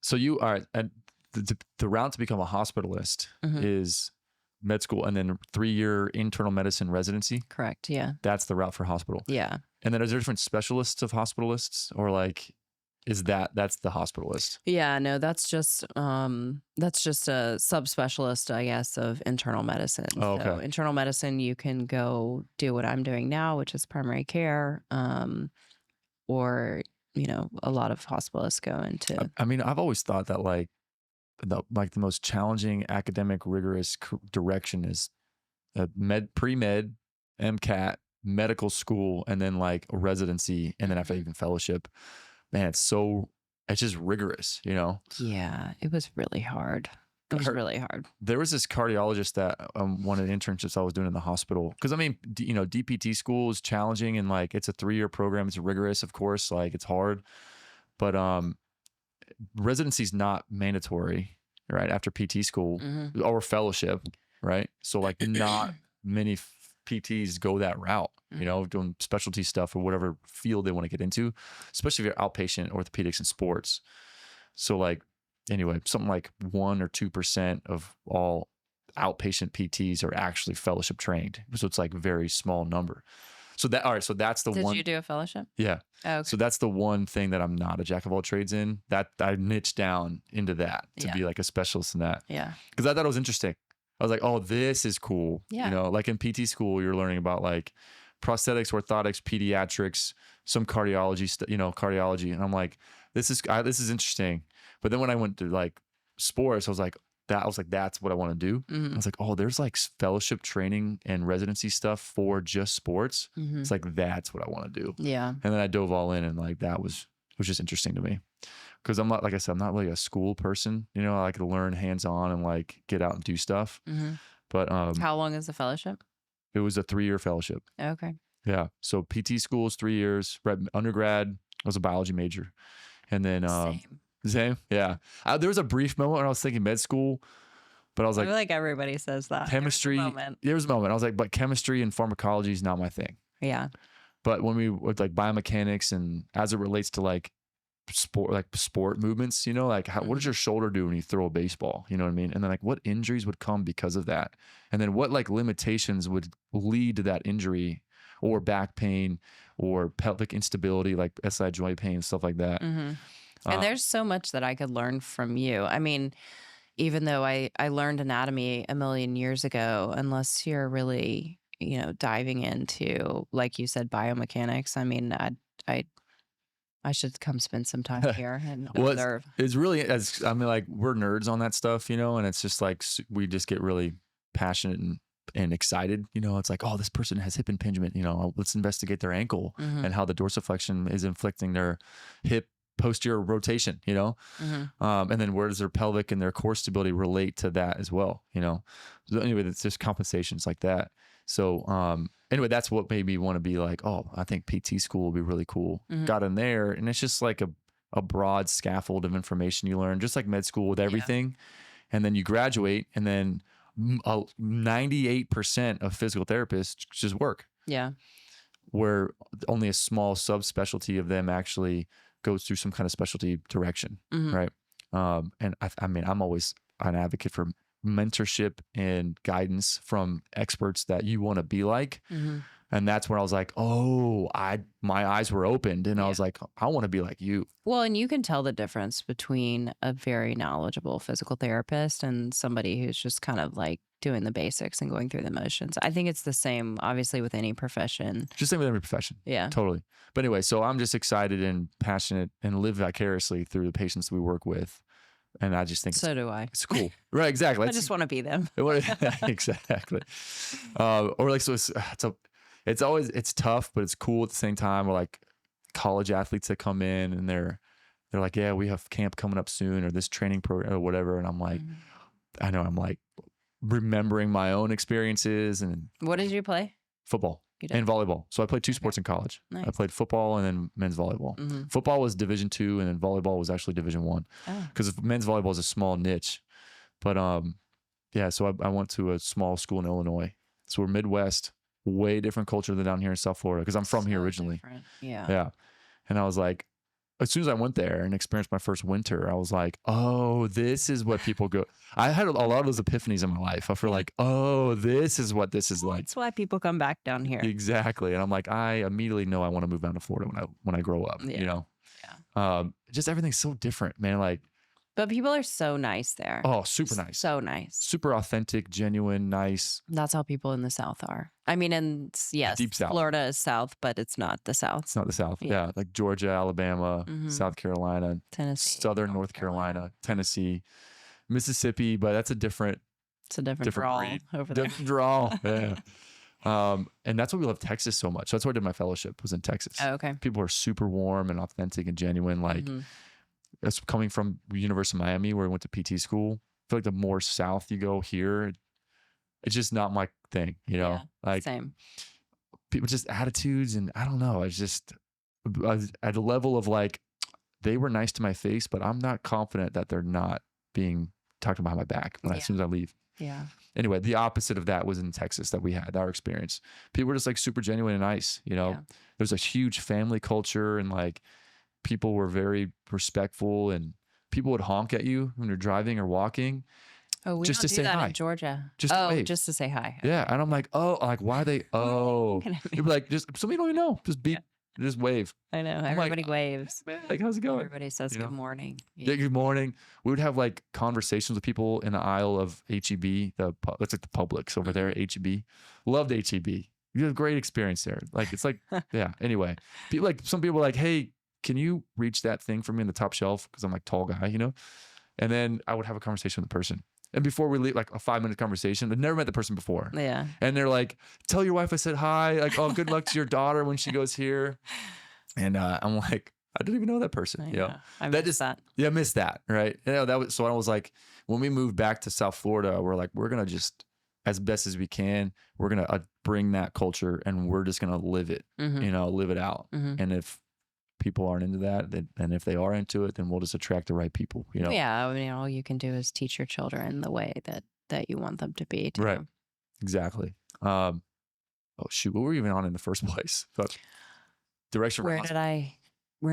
So you are, and the route to become a hospitalist Mm-hmm. is med school and then 3-year internal medicine residency. Correct. Yeah. That's the route for hospital. Yeah. And then is there different specialists of hospitalists, or like, that's the hospitalist? Yeah, no, that's just a subspecialist, I guess, of internal medicine. Oh, So okay. internal medicine, you can go do what I'm doing now, which is primary care, or a lot of hospitalists go into. I mean, I've always thought that like the most challenging academic rigorous direction is pre-med, MCAT, medical school, and then like a residency, and then after even fellowship. Man, it's just rigorous, you know? Yeah, it was really hard. It was really hard. There was this cardiologist that one of the internships I was doing in the hospital. Because I mean, DPT school is challenging, and like it's a 3-year program. It's rigorous, of course. Like it's hard, but residency is not mandatory, right? After PT school Mm-hmm. or fellowship, right? So like not many PTs go that route, doing specialty stuff or whatever field they want to get into, especially if you're outpatient orthopedics and sports. So like, anyway, something like 1 or 2% of all outpatient PTs are actually fellowship trained. So it's like a very small number. So that's the Did one. you do a fellowship? Yeah. Oh, okay. So that's the one thing that I'm not a jack of all trades in, that I niche down into that to be like a specialist in that. Yeah. Because I thought it was interesting. I was like, oh, this is cool. Yeah. Like in PT school, you're learning about like prosthetics, orthotics, pediatrics, some cardiology, cardiology. And I'm like, this is interesting. But then when I went to like sports, I was like, that's what I want to do. Mm-hmm. I was like, oh, there's like fellowship training and residency stuff for just sports. Mm-hmm. It's like, that's what I want to do. Yeah. And then I dove all in, and like that was just interesting to me. Because I'm not, like I said, I'm not really a school person. I like to learn hands-on and like get out and do stuff. Mm-hmm. But how long is the fellowship? it was a 3-year fellowship. Okay. Yeah. So PT school is 3 years. Undergrad, I was a biology major. And then same. Yeah. There was a brief moment when I was thinking med school, but I was I like, feel like everybody says that. chemistry. There was a moment. I was like, but chemistry and pharmacology is not my thing. Yeah. But when we with like biomechanics and as it relates to like sport movements, like what does your shoulder do when you throw a baseball? You know what I mean? And then like what injuries would come because of that? And then what like limitations would lead to that injury, or back pain or pelvic instability, like SI joint pain, stuff like that. Mm-hmm. And there's so much that I could learn from you. I mean, even though I learned anatomy a million years ago, unless you're really, diving into, like you said, biomechanics, I mean, I should come spend some time here and observe. It's really, like we're nerds on that stuff, and it's just like, we just get really passionate and excited. It's like, oh, this person has hip impingement, let's investigate their ankle and how the dorsiflexion is inflicting their hip posterior rotation, and then where does their pelvic and their core stability relate to that as well, So anyway, it's just compensations like that. So anyway, that's what made me want to be like, oh, I think PT school will be really cool. Got in there, and it's just like a broad scaffold of information you learn, just like med school with everything. And then you graduate, and then 98% of physical therapists just work. Yeah. Where only a small subspecialty of them actually goes through some kind of specialty direction, right? And I mean, I'm always an advocate for mentorship and guidance from experts that you want to be like. And that's where I was like, oh, my eyes were opened, and I was like, I want to be like you. Well, and you can tell the difference between a very knowledgeable physical therapist and somebody who's just kind of like doing the basics and going through the motions. I think it's the same, obviously, with any profession. Just same with every profession. Yeah. Totally. But anyway, so I'm just excited and passionate and live vicariously through the patients we work with. And I just think so do I. It's cool. Right, exactly. I just want to be them. Exactly. Or like, so it's tough, but it's cool at the same time. Or like college athletes that come in and they're like, yeah, we have camp coming up soon, or this training program or whatever. And I'm like, I'm like remembering my own experiences. And what did you play? Football. You did. And volleyball. So I played 2 sports in college. Nice. I played football and then men's volleyball. Football was Division 2, and then volleyball was actually Division 1. Because men's volleyball is a small niche. But yeah, so I went to a small school in Illinois. So we're Midwest, way different culture than down here in South Florida, because I'm from here originally. Different. Yeah. Yeah. And I was like, as soon as I went there and experienced my first winter, I was like, oh, this is what people go. I had a lot of those epiphanies in my life. I feel like, oh, this is what this is like. That's why people come back down here. Exactly. And I'm like, I immediately know I want to move down to Florida when I grow up, you know? Yeah. Just everything's so different, man. Like, but people are so nice there. oh, super nice. So nice. Super authentic, genuine, nice. That's how people in the South are. I mean, and yes, Deep South. Florida is South, but it's not the South. It's not the South. Yeah. Like Georgia, Alabama, South Carolina, Tennessee, Southern North Carolina, Tennessee, Mississippi, but that's a different. It's a different drawl breed. over there. Different drawl. Yeah. And that's why we love Texas so much. That's why I did my fellowship, was in Texas. Oh, okay. People are super warm and authentic and genuine. Like, that's coming from University of Miami, where I went to PT school. I feel like the more south you go here, it's just not my thing, you know? Like, same. People just attitudes, and I don't know. It's just at a level of like, they were nice to my face, but I'm not confident that they're not being talked behind my back as soon as I leave. Yeah. Anyway, the opposite of that was in Texas that we had, our experience. People were just like super genuine and nice, you know? There's a huge family culture, and like, people were very respectful, and people would honk at you when you're driving or walking. Oh, we just don't to do say that hi. in Georgia. Just to wave. Just to say hi. Yeah. And I'm like, oh, like, why are they, oh, you'd be like, just, some people don't even know, just wave. I know. Everybody waves. Hey, man, like, how's it going? Everybody says good morning. Yeah, good morning. We would have like conversations with people in the aisle of HEB, that's like the Publix over there at HEB. Loved HEB. You had a great experience there. Like, it's like, yeah. Anyway, people, like, some people were like, hey, can you reach that thing for me in the top shelf? Because I'm like tall guy, you know? And then I would have a conversation with the person. And before we leave, like a 5-minute conversation, I'd never met the person before. Yeah. And they're like, tell your wife I said hi. Like, oh, good luck to your daughter when she goes here. And I'm like, I didn't even know that person. You know? I missed that. Yeah, I missed that. Right. You know, so I was like, when we moved back to South Florida, we're like, we're going to just, as best as we can, we're going to bring that culture, and we're just going to live it, you know, live it out. And if people aren't into that, and if they are into it, then we'll just attract the right people, you know? Yeah. I mean, all you can do is teach your children the way that you want them to be. Right. Exactly. Oh shoot. What were we even on in the first place? Direction. Where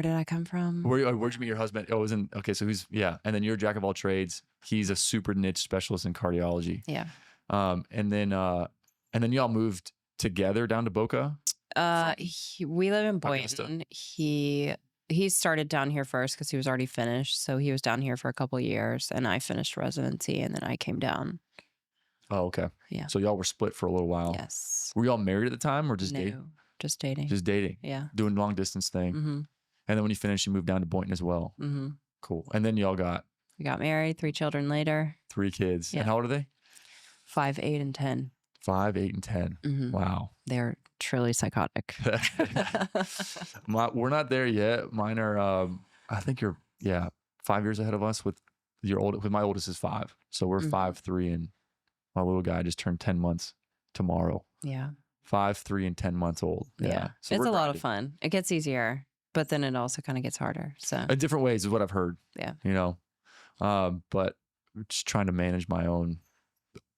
did I come from? Where'd you meet your husband? Oh, it was in, okay. So and then you're a jack of all trades. He's a super niche specialist in cardiology. Yeah. And then y'all moved together down to Boca? We live in Boynton. He started down here first because he was already finished. So he was down here for a couple of years, and I finished residency, and then I came down. Oh, okay. Yeah. So y'all were split for a little while. Yes. Were y'all married at the time, or just dating? No, just dating. Just dating. Yeah. Doing long distance thing. And then when you finished, you moved down to Boynton as well. Cool. And then y'all we got married, 3 children later. 3 kids. Yeah. And how old are they? 5, 8, and 10. 5, 8, and 10. Wow. They're truly psychotic. We're not there yet. Mine are, I think you're, 5 years ahead of us with my oldest is 5. So we're 5, 3, and my little guy just turned 10 months tomorrow. Yeah. 5, 3, and 10 months old. Yeah. So it's a lot of fun. It gets easier, but then it also kind of gets harder. So in different ways is what I've heard. Yeah. You know, but just trying to manage my own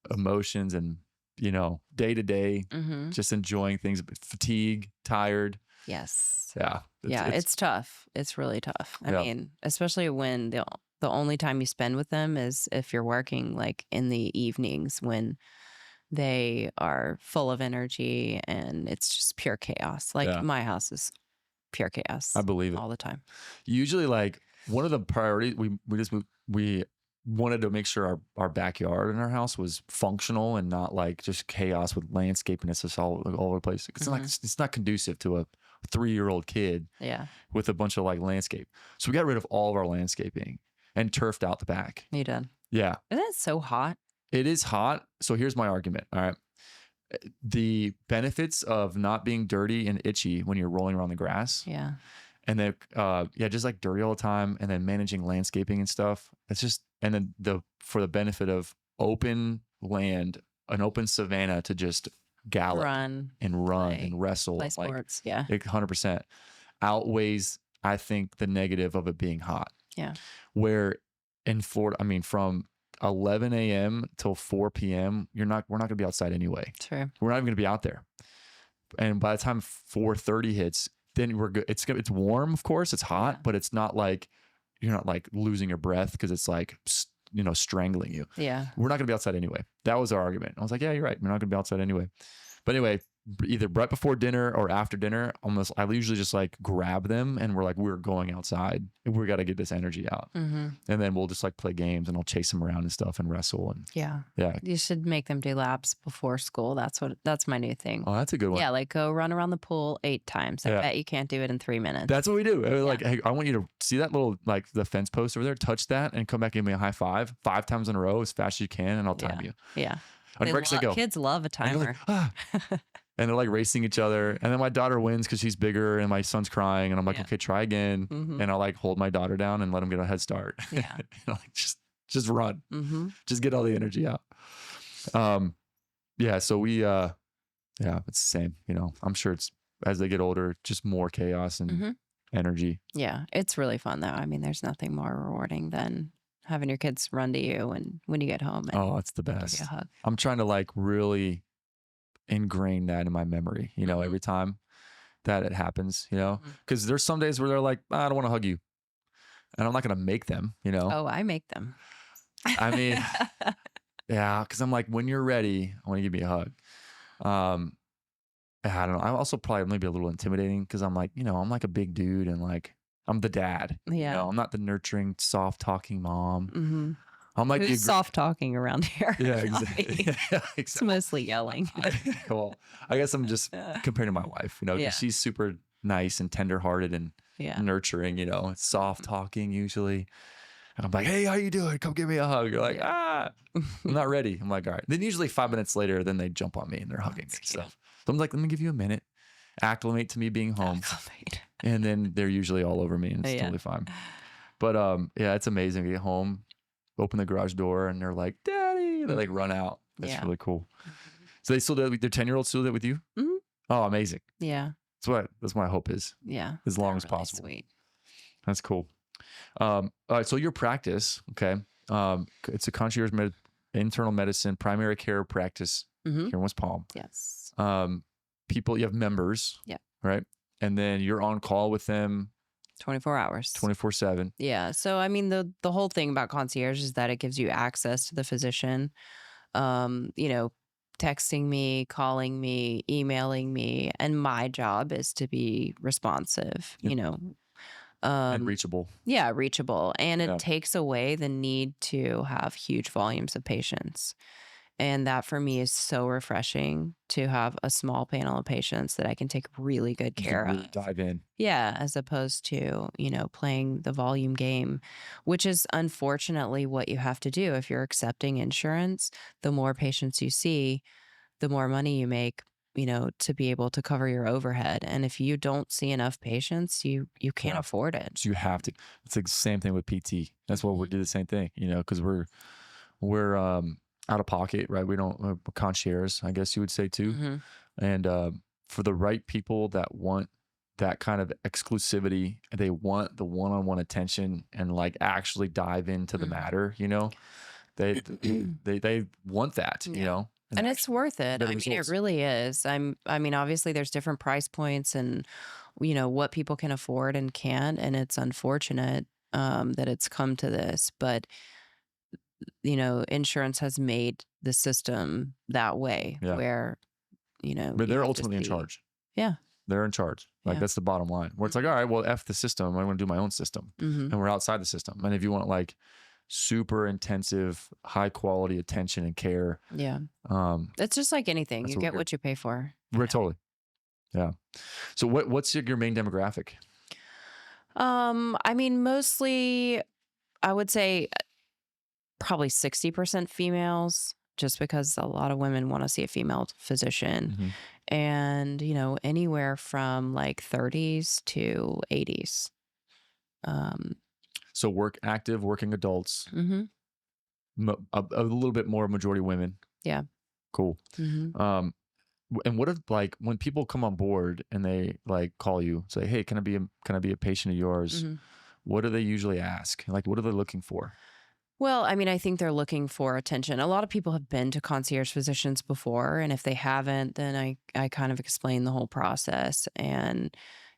emotions and, you know, day to day, just enjoying things, fatigue, tired. Yes. Yeah. It's tough. It's really tough. I mean, especially when the only time you spend with them is if you're working, like in the evenings when they are full of energy and it's just pure chaos. Like my house is pure chaos. I believe it all the time. Usually, like one of the priorities we wanted to make sure our backyard in our house was functional and not like just chaos with landscaping. It's just all over the place. It's not conducive to a 3-year-old kid with a bunch of like landscape. So we got rid of all of our landscaping and turfed out the back. You did? Yeah. Isn't it so hot? It is hot. So here's my argument. All right. The benefits of not being dirty and itchy when you're rolling around the grass. Yeah. And then, just like dirty all the time, and then managing landscaping and stuff. It's just, and then for the benefit of open land, an open savanna to just gallop Run, and run and wrestle. play Like sports. Yeah. it 100% outweighs, I think, the negative of it being hot. Yeah. Where in Florida, I mean, from 11 a.m. till 4 p.m., we're not going to be outside anyway. True. We're not even going to be out there. And by the time 4:30 hits, then we're good. It's warm, of course. It's hot, but it's not like you're not like losing your breath because it's like, strangling you. Yeah. We're not going to be outside anyway. That was our argument. I was like, yeah, you're right. We're not going to be outside anyway. But anyway, either right before dinner or after dinner, I usually just like grab them and we're going outside. We got to get this energy out. Mm-hmm. And then we'll just like play games and I'll chase them around and stuff and wrestle. And yeah. You should make them do laps before school. That's my new thing. Oh, that's a good one. Yeah. Like go run around the pool 8 times. I bet you can't do it in 3 minutes. That's what we do. Like, hey, I want you to see that little, like the fence post over there, touch that and come back and give me a high five 5 times in a row as fast as you can. And I'll time you. Yeah. Kids love a timer. And they're like racing each other. And then my daughter wins because she's bigger and my son's crying. And I'm like, okay, try again. Mm-hmm. And I'll like hold my daughter down and let him get a head start. Yeah. Like, just run. Mm-hmm. Just get all the energy out. Yeah. So we, it's the same, I'm sure it's as they get older, just more chaos and energy. Yeah. It's really fun though. I mean, there's nothing more rewarding than having your kids run to you and when you get home. And it's the best. Give you a hug. I'm trying to like really ingrain that in my memory, every time that it happens, because there's some days where they're like, I don't want to hug you. And I'm not going to make them, Oh, I make them. I mean, yeah, because I'm like, when you're ready, I want to give you a hug. I don't know. I'm also probably maybe a little intimidating because I'm like, I'm like a big dude and like, I'm the dad. Yeah. I'm not the nurturing, soft talking mom. Mm-hmm. I'm like who's soft talking around here. Yeah, exactly. It's mostly yelling. Well, I guess I'm just comparing to my wife, because she's super nice and tenderhearted and nurturing, it's soft talking usually. And I'm like, hey, how you doing? Come give me a hug. You're like, I'm not ready. I'm like, all right. Then usually 5 minutes later, then they jump on me and they're hugging me. So I'm like, let me give you a minute, acclimate to me being home. And then they're usually all over me and it's totally fine. But it's amazing. We get home, open the garage door and they're like, Daddy. They like run out. That's really cool. So they still do their 10-year-old still do that with you? Mm-hmm. Oh, amazing. Yeah. That's what my hope is. Yeah. As long as possible. Sweet. That's cool. All right. So your practice, okay. It's a concierge internal medicine, primary care practice here in West Palm. Yes. You have members. Yeah. Right. And then you're on call with them 24 hours. 24/7. Yeah. So, I mean, the whole thing about concierge is that it gives you access to the physician, texting me, calling me, emailing me. And my job is to be responsive, and reachable. Yeah, reachable. And it takes away the need to have huge volumes of patients. And that for me is so refreshing to have a small panel of patients that I can take really good care of. Dive in. Yeah, as opposed to, playing the volume game, which is unfortunately what you have to do if you're accepting insurance. The more patients you see, the more money you make, to be able to cover your overhead. And if you don't see enough patients, you can't afford it. So you have to. It's the same thing with PT. That's why we do the same thing, because we're out of pocket, right? We don't concierge, I guess you would say too. Mm-hmm. And for the right people that want that kind of exclusivity, they want the one-on-one attention and like actually dive into the matter, they want that, and it's worth it. I mean, it really is. I mean, obviously there's different price points and, what people can afford and can't. And it's unfortunate that it's come to this, but insurance has made the system that way where, but they're ultimately in charge. Yeah. They're in charge. Like that's the bottom line where it's like, all right, well, F the system. I want to do my own system and we're outside the system. And if you want like super intensive, high quality attention and care. Yeah. It's just like anything. You get what you pay for. We're totally. Yeah. So what's your main demographic? I mean, mostly I would say probably 60% females, just because a lot of women want to see a female physician. Mm-hmm. And, anywhere from like 30s to 80s. So working adults, a little bit more majority women. Yeah. Cool. Mm-hmm. And what if like when people come on board and they like call you, say, "Hey, can I be a patient of yours?" Mhm. What do they usually ask? Like, what are they looking for? Well, I mean, I think they're looking for attention. A lot of people have been to concierge physicians before, and if they haven't, then I kind of explain the whole process. And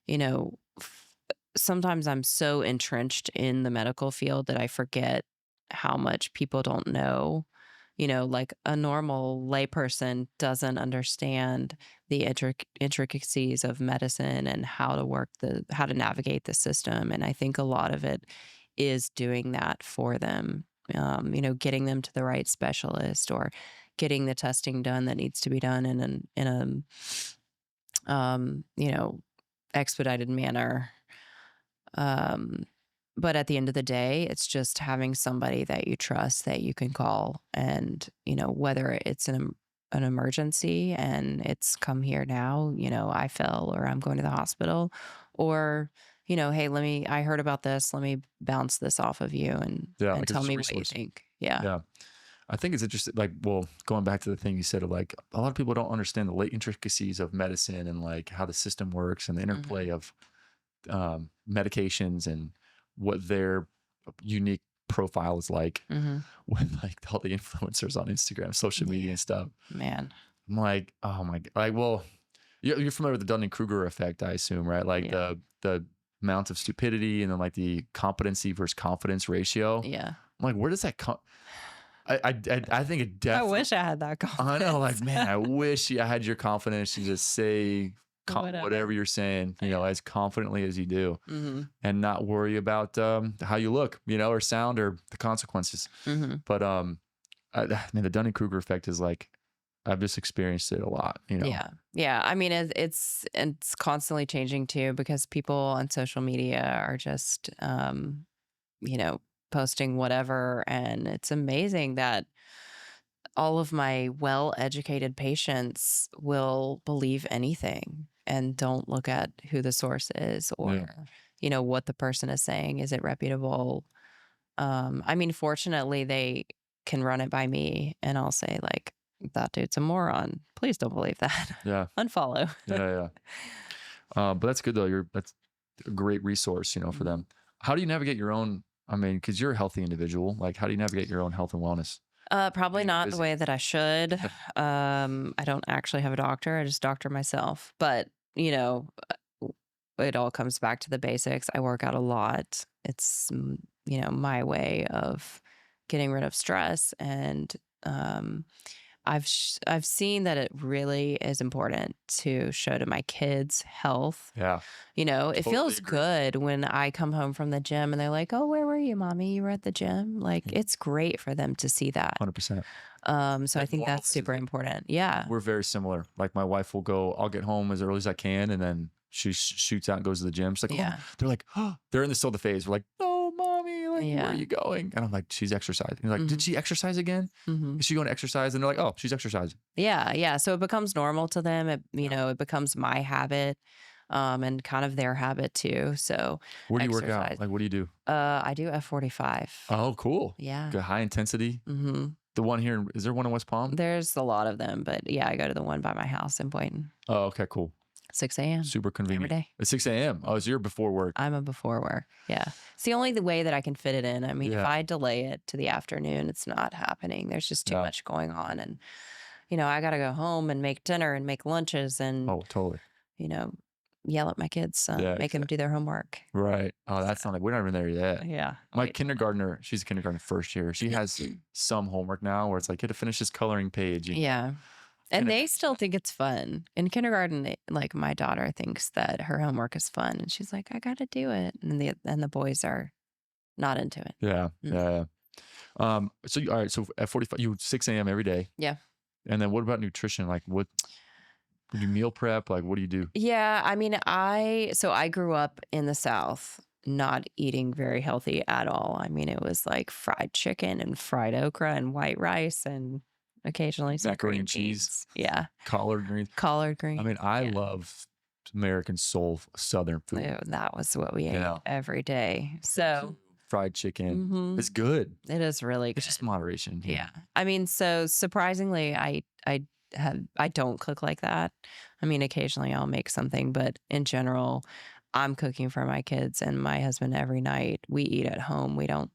you know, sometimes I'm so entrenched in the medical field that I forget how much people don't know. Like a normal layperson doesn't understand the intricacies of medicine and how to navigate the system. And I think a lot of it is doing that for them. Getting them to the right specialist or getting the testing done that needs to be done in a expedited manner. Um, but at the end of the day, it's just having somebody that you trust that you can call, and whether it's an emergency and it's come here now, I fell or I'm going to the hospital, or hey, I heard about this, let me bounce this off of you and Yeah, and like tell it's just a me what you resource. think. Yeah. Yeah. I think it's interesting. Like, well, going back to the thing you said of like, a lot of people don't understand the late intricacies of medicine and like how the system works and the interplay Hmm. of medications and what their unique profile is like Hmm. with like all the influencers on Instagram, social media Yeah, and stuff. man. I'm like, oh my God. Like, well, you're familiar with the Dunning-Kruger effect, I assume, right? Like Yeah. the amount of stupidity and then like the competency versus confidence ratio. Yeah. I'm like, where does that come? I think it I definitely. wish I had that I know, like, confidence. man, I wish I had your confidence to just say Whatever. whatever you're saying, Yeah. as confidently as you do, Hmm. and not worry about how you look, or sound or the consequences. Hmm. But man, the Dunning Kruger effect is like, I've just experienced it a lot. Yeah. Yeah. I mean, it's constantly changing too, because people on social media are just, you know, posting whatever. And it's amazing that all of my well-educated patients will believe anything and don't look at who the source is, Yeah. or, what the person is saying. Is it reputable? I mean, fortunately, they can run it by me and I'll say, like, that dude's a moron. Please don't believe that. Yeah. Unfollow. Yeah. Yeah. But that's good though. That's a great resource, for Mhm. them. How do you navigate your own? I mean, because you're a healthy individual. Like, how do you navigate your own health and wellness? Probably Being not the busy. way that I should. I don't actually have a doctor. I just doctor myself. But, it all comes back to the basics. I work out a lot. It's, my way of getting rid of stress. And um, I've seen that it really is important to show to my kids' health. Yeah. It Totally feels agree. good when I come home from the gym and they're like, "Oh, where were you, mommy? You were at the gym." Like, Mm. it's great for them to see that. 100%. So I It think that's normalizes super it. important. Yeah. We're very similar. Like my wife will go, I'll get home as early as I can, and then she shoots out and goes to the gym. She's like, oh, Yeah. they're like, oh, they're in the still the phase. We're like, no, mommy, like, where are Yeah. you going? And I'm like, she's exercising. And they're like, did Mhm. she exercise again? Mhm. Is she going to exercise? And they're like, oh, she's exercising. Yeah, yeah. So it becomes normal to them. Yeah. It becomes my habit, and kind of their habit too. So Where do you work out? exercise. Like, what do you do? I do F45. Oh, cool. Yeah. Good high intensity. Mhm. The one here, is there one in West Palm? There's a lot of them, but yeah, I go to the one by my house in Boynton. Oh, okay, cool. 6 a.m. Super every convenient. day. At 6 a.m. Oh, so you're before work. I'm a before work. Yeah. It's the only the way that I can fit it in. I mean, if Yeah. I delay it to the afternoon, it's not happening. There's just too Yeah. much going on. And, I got to go home and make dinner and make lunches and, Oh, totally. you know, yell at my kids, Yeah, make them do their homework. right. Oh, So, that's not like we're not even there yet. yeah. My Wait. kindergartner, she's a kindergarten first year. She has some homework now where it's like, you had to finish this coloring page. Yeah. And they Kindergarten. still think it's fun. In kindergarten, like my daughter thinks that her homework is fun, and she's like, "I got to do it." And the boys are not into it. Yeah. Mm. Yeah. So all right. So at 45, you 6 a.m. every day. Yeah. And then what about nutrition? Like what do you meal prep? Like what do you do? Yeah, I mean, I grew up in the South, not eating very healthy at all. I mean, it was like fried chicken and fried okra and white rice and occasionally some Macaroni green and cheese, beans. Yeah, collard greens. collard I mean, greens. I Yeah, love American soul Southern food. ew, that was what we You ate know, every day. So, fried chicken. mhm, It's good. it is really It's good. just moderation. Yeah, I mean, so surprisingly, I I don't cook like that. I mean, occasionally I'll make something, but in general, I'm cooking for my kids and my husband every night. We eat at home. We don't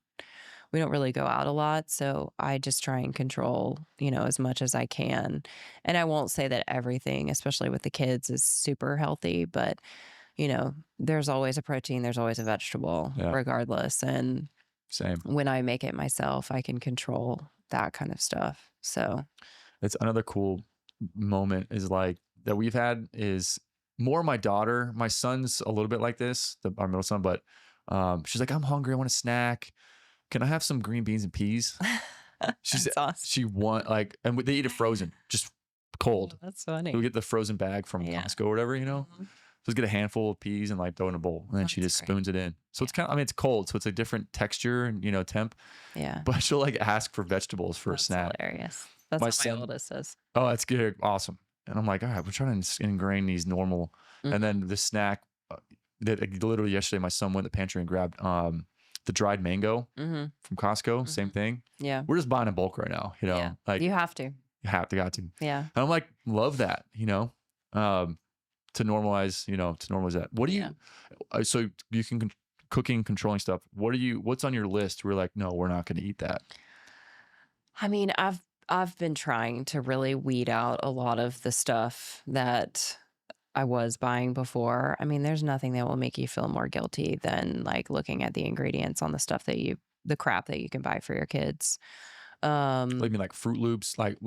really go out a lot, so I just try and control, as much as I can. And I won't say that everything, especially with the kids, is super healthy, but there's always a protein, there's always a vegetable, Yeah. regardless. And Same. when I make it myself, I can control that kind of stuff. So It's another cool moment is like that we've had is more my daughter. My son's a little bit like this, our middle son, but she's like, I'm hungry. I want a snack. Can I have some green beans and peas? that's awesome. She want like, and they eat it frozen, just cold. That's funny. We get the frozen bag from Yeah. Costco or whatever, Mhm. Just get a handful of peas and like throw it in a bowl, and then she That's just great. spoons it in. So it's kind of, I mean, it's cold, so it's a different texture and temp. Yeah. But she'll like ask for vegetables for a That's snack. hilarious. That's My what my son- oldest says. Oh, that's good, awesome. And I'm like, all right, we're trying to ingrain these normal. Mhm. And then the snack that literally yesterday, my son went to the pantry and grabbed the dried mango Mhm. from Costco. Same thing. Yeah. We're just buying in bulk right now. Yeah. Like You have to. you have to, got to. Yeah. And I'm like, love that. To normalize, that. What do you? So you can cooking, controlling stuff. What's on your list? We're like, no, we're not going to eat that. I mean, I've been trying to really weed out a lot of the stuff that I was buying before. I mean, there's nothing that will make you feel more guilty than like looking at the ingredients on the stuff the crap that you can buy for your kids. Like, you mean like Fruit Loops, like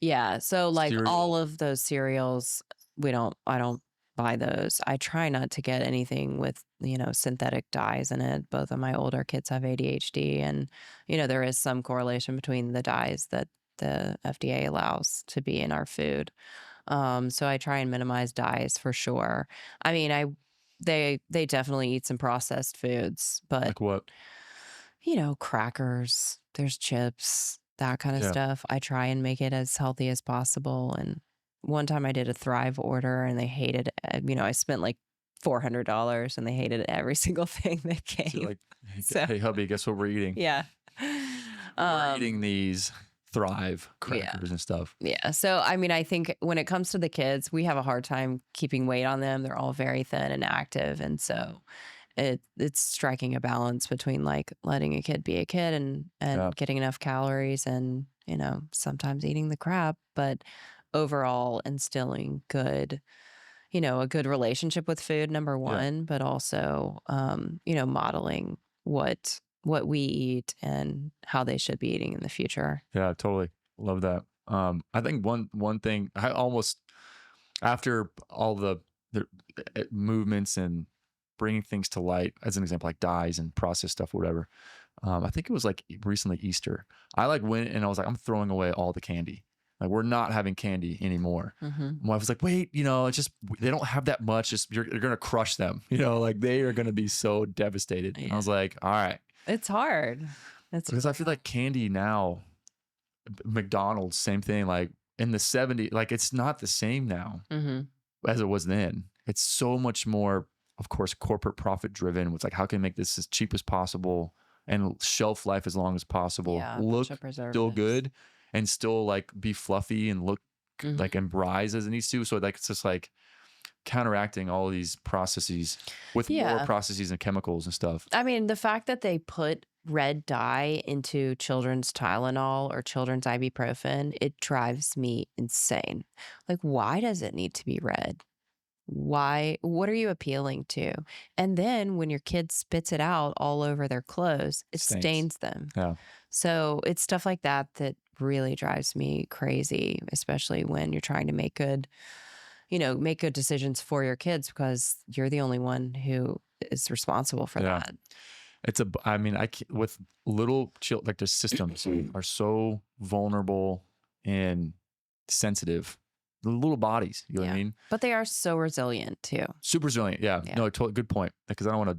Yeah. So like cereal? all of those cereals, I don't buy those. I try not to get anything with, synthetic dyes in it. Both of my older kids have ADHD, and, there is some correlation between the dyes that the FDA allows to be in our food. So I try and minimize dyes for sure. I mean, they definitely eat some processed foods, but Like what? crackers, there's chips, that kind of Yeah. stuff. I try and make it as healthy as possible. And one time I did a Thrive order and they hated, I spent like $400 and they hated every single thing that So came. like, So- hey hubby, guess what we're eating? Yeah. We're eating these Thrive crackers and stuff. Yeah. So, I mean, I think when it comes to the kids, we have a hard time keeping weight on them. They're all very thin and active. And so it's striking a balance between like letting a kid be a kid and Yeah. getting enough calories and, sometimes eating the crap, but overall instilling good, a good relationship with food, number one, but also, modeling what we eat and how they should be eating in the future. Yeah, totally. Love that. I think one thing I almost, after all the movements and bringing things to light, as an example, like dyes and processed stuff, whatever. I think it was like recently Easter. I like went and I was like, I'm throwing away all the candy. Like we're not having candy anymore. Mhm. My wife was like, wait, it's just they don't have that much. Just you're gonna crush them. Like they are gonna be so devastated. And I was like, all right. It's hard. Because I feel like candy now, McDonald's, same thing. Like in the 70s, like it's not the same now Mhm. as it was then. It's so much more, of course, corporate profit driven. It's like, how can I make this as cheap as possible and shelf life as long as possible? Yeah, a Look bunch of still preservatives. good and still like be fluffy and look Mhm. like and rise as it needs to. So like it's just like counteracting all these processes with more Yeah. processes and chemicals and stuff. I mean, the fact that they put red dye into children's Tylenol or children's ibuprofen, it drives me insane. Like, why does it need to be red? Why? What are you appealing to? And then when your kid spits it out all over their clothes, it Stains. stains them. Yeah. So it's stuff like that that really drives me crazy, especially when you're trying to make good decisions for your kids because you're the only one who is responsible for Yeah. that. I mean, with little children, like their systems are so vulnerable and sensitive. The little bodies, you know what I Yeah. mean? But they are so resilient too. Super resilient. Yeah. Yeah. No, totally good point. Because I don't want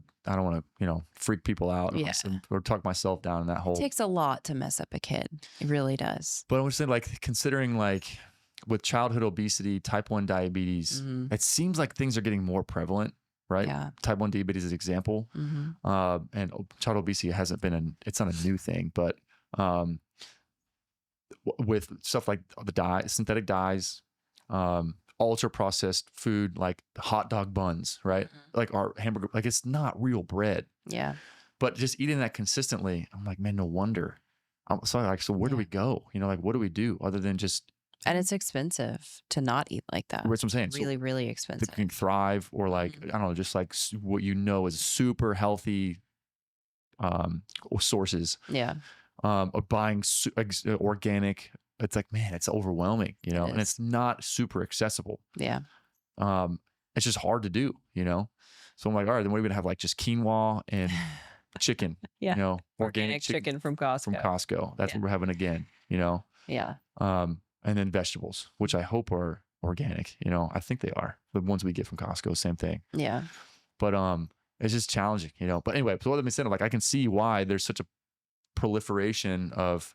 to, freak people out Yeah. or talk myself down in that It hole. takes a lot to mess up a kid. It really does. But I'm just saying, like, considering like with childhood obesity, type 1 diabetes, Mhm. it seems like things are getting more prevalent, right? Yeah. Type 1 diabetes is an example. Mhm. And child obesity it's not a new thing, but with stuff like the synthetic dyes, ultra processed food, like hot dog buns, right? Like our hamburger, like it's not real bread. Yeah. But just eating that consistently, I'm like, man, no wonder. So where do we go? Like, what do we do other than just? And it's expensive to not eat like that. That's what I'm saying. Really, really expensive. To thrive, or like, I don't know, just like what is super healthy sources. Yeah. Of buying organic. It's like, man, it's overwhelming, and it's not super accessible. Yeah. It's just hard to do, So I'm like, all right, then what are we gonna have? Like just quinoa and chicken, Yeah. organic chicken from Costco. That's what we're having again, Yeah. And then vegetables, which I hope are organic, I think they are. The ones we get from Costco, same thing. Yeah. But it's just challenging, But anyway, so what that means, like, I can see why there's such a proliferation of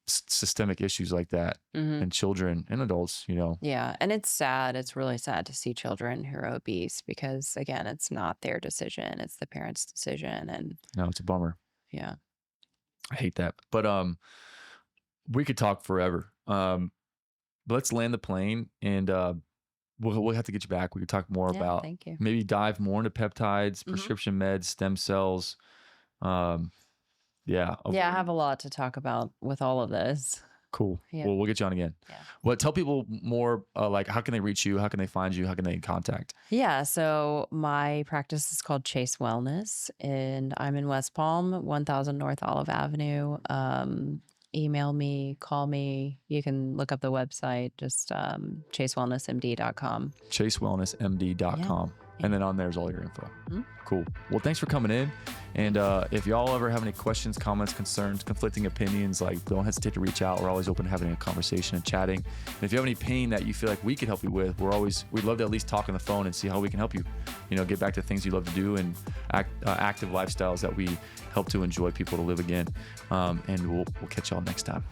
systemic issues like that in children and adults, Yeah. And it's sad. It's really sad to see children who are obese because, again, it's not their decision. It's the parents' decision. And no, it's a bummer. Yeah. I hate that. But we could talk forever. But let's land the plane, and we'll have to get you back. We could talk more about, thank you. Maybe dive more into peptides, prescription meds, stem cells. Yeah. I have a lot to talk about with all of this. Cool. Yeah. Well, we'll get you on again. Yeah. Well, tell people more, like, how can they reach you? How can they find you? How can they contact? Yeah. So my practice is called Chase Wellness, and I'm in West Palm, 1000 North Olive Avenue. Email me, call me. You can look up the website, just chasewellnessmd.com. chasewellnessmd.com. And then on there's all your info. Cool. Well, thanks for coming in. And if y'all ever have any questions, comments, concerns, conflicting opinions, like, don't hesitate to reach out. We're always open to having a conversation and chatting. And if you have any pain that you feel like we could help you with, we'd love to at least talk on the phone and see how we can help you, get back to things you love to do and active lifestyles that we help to enjoy people to live again. And we'll catch y'all next time.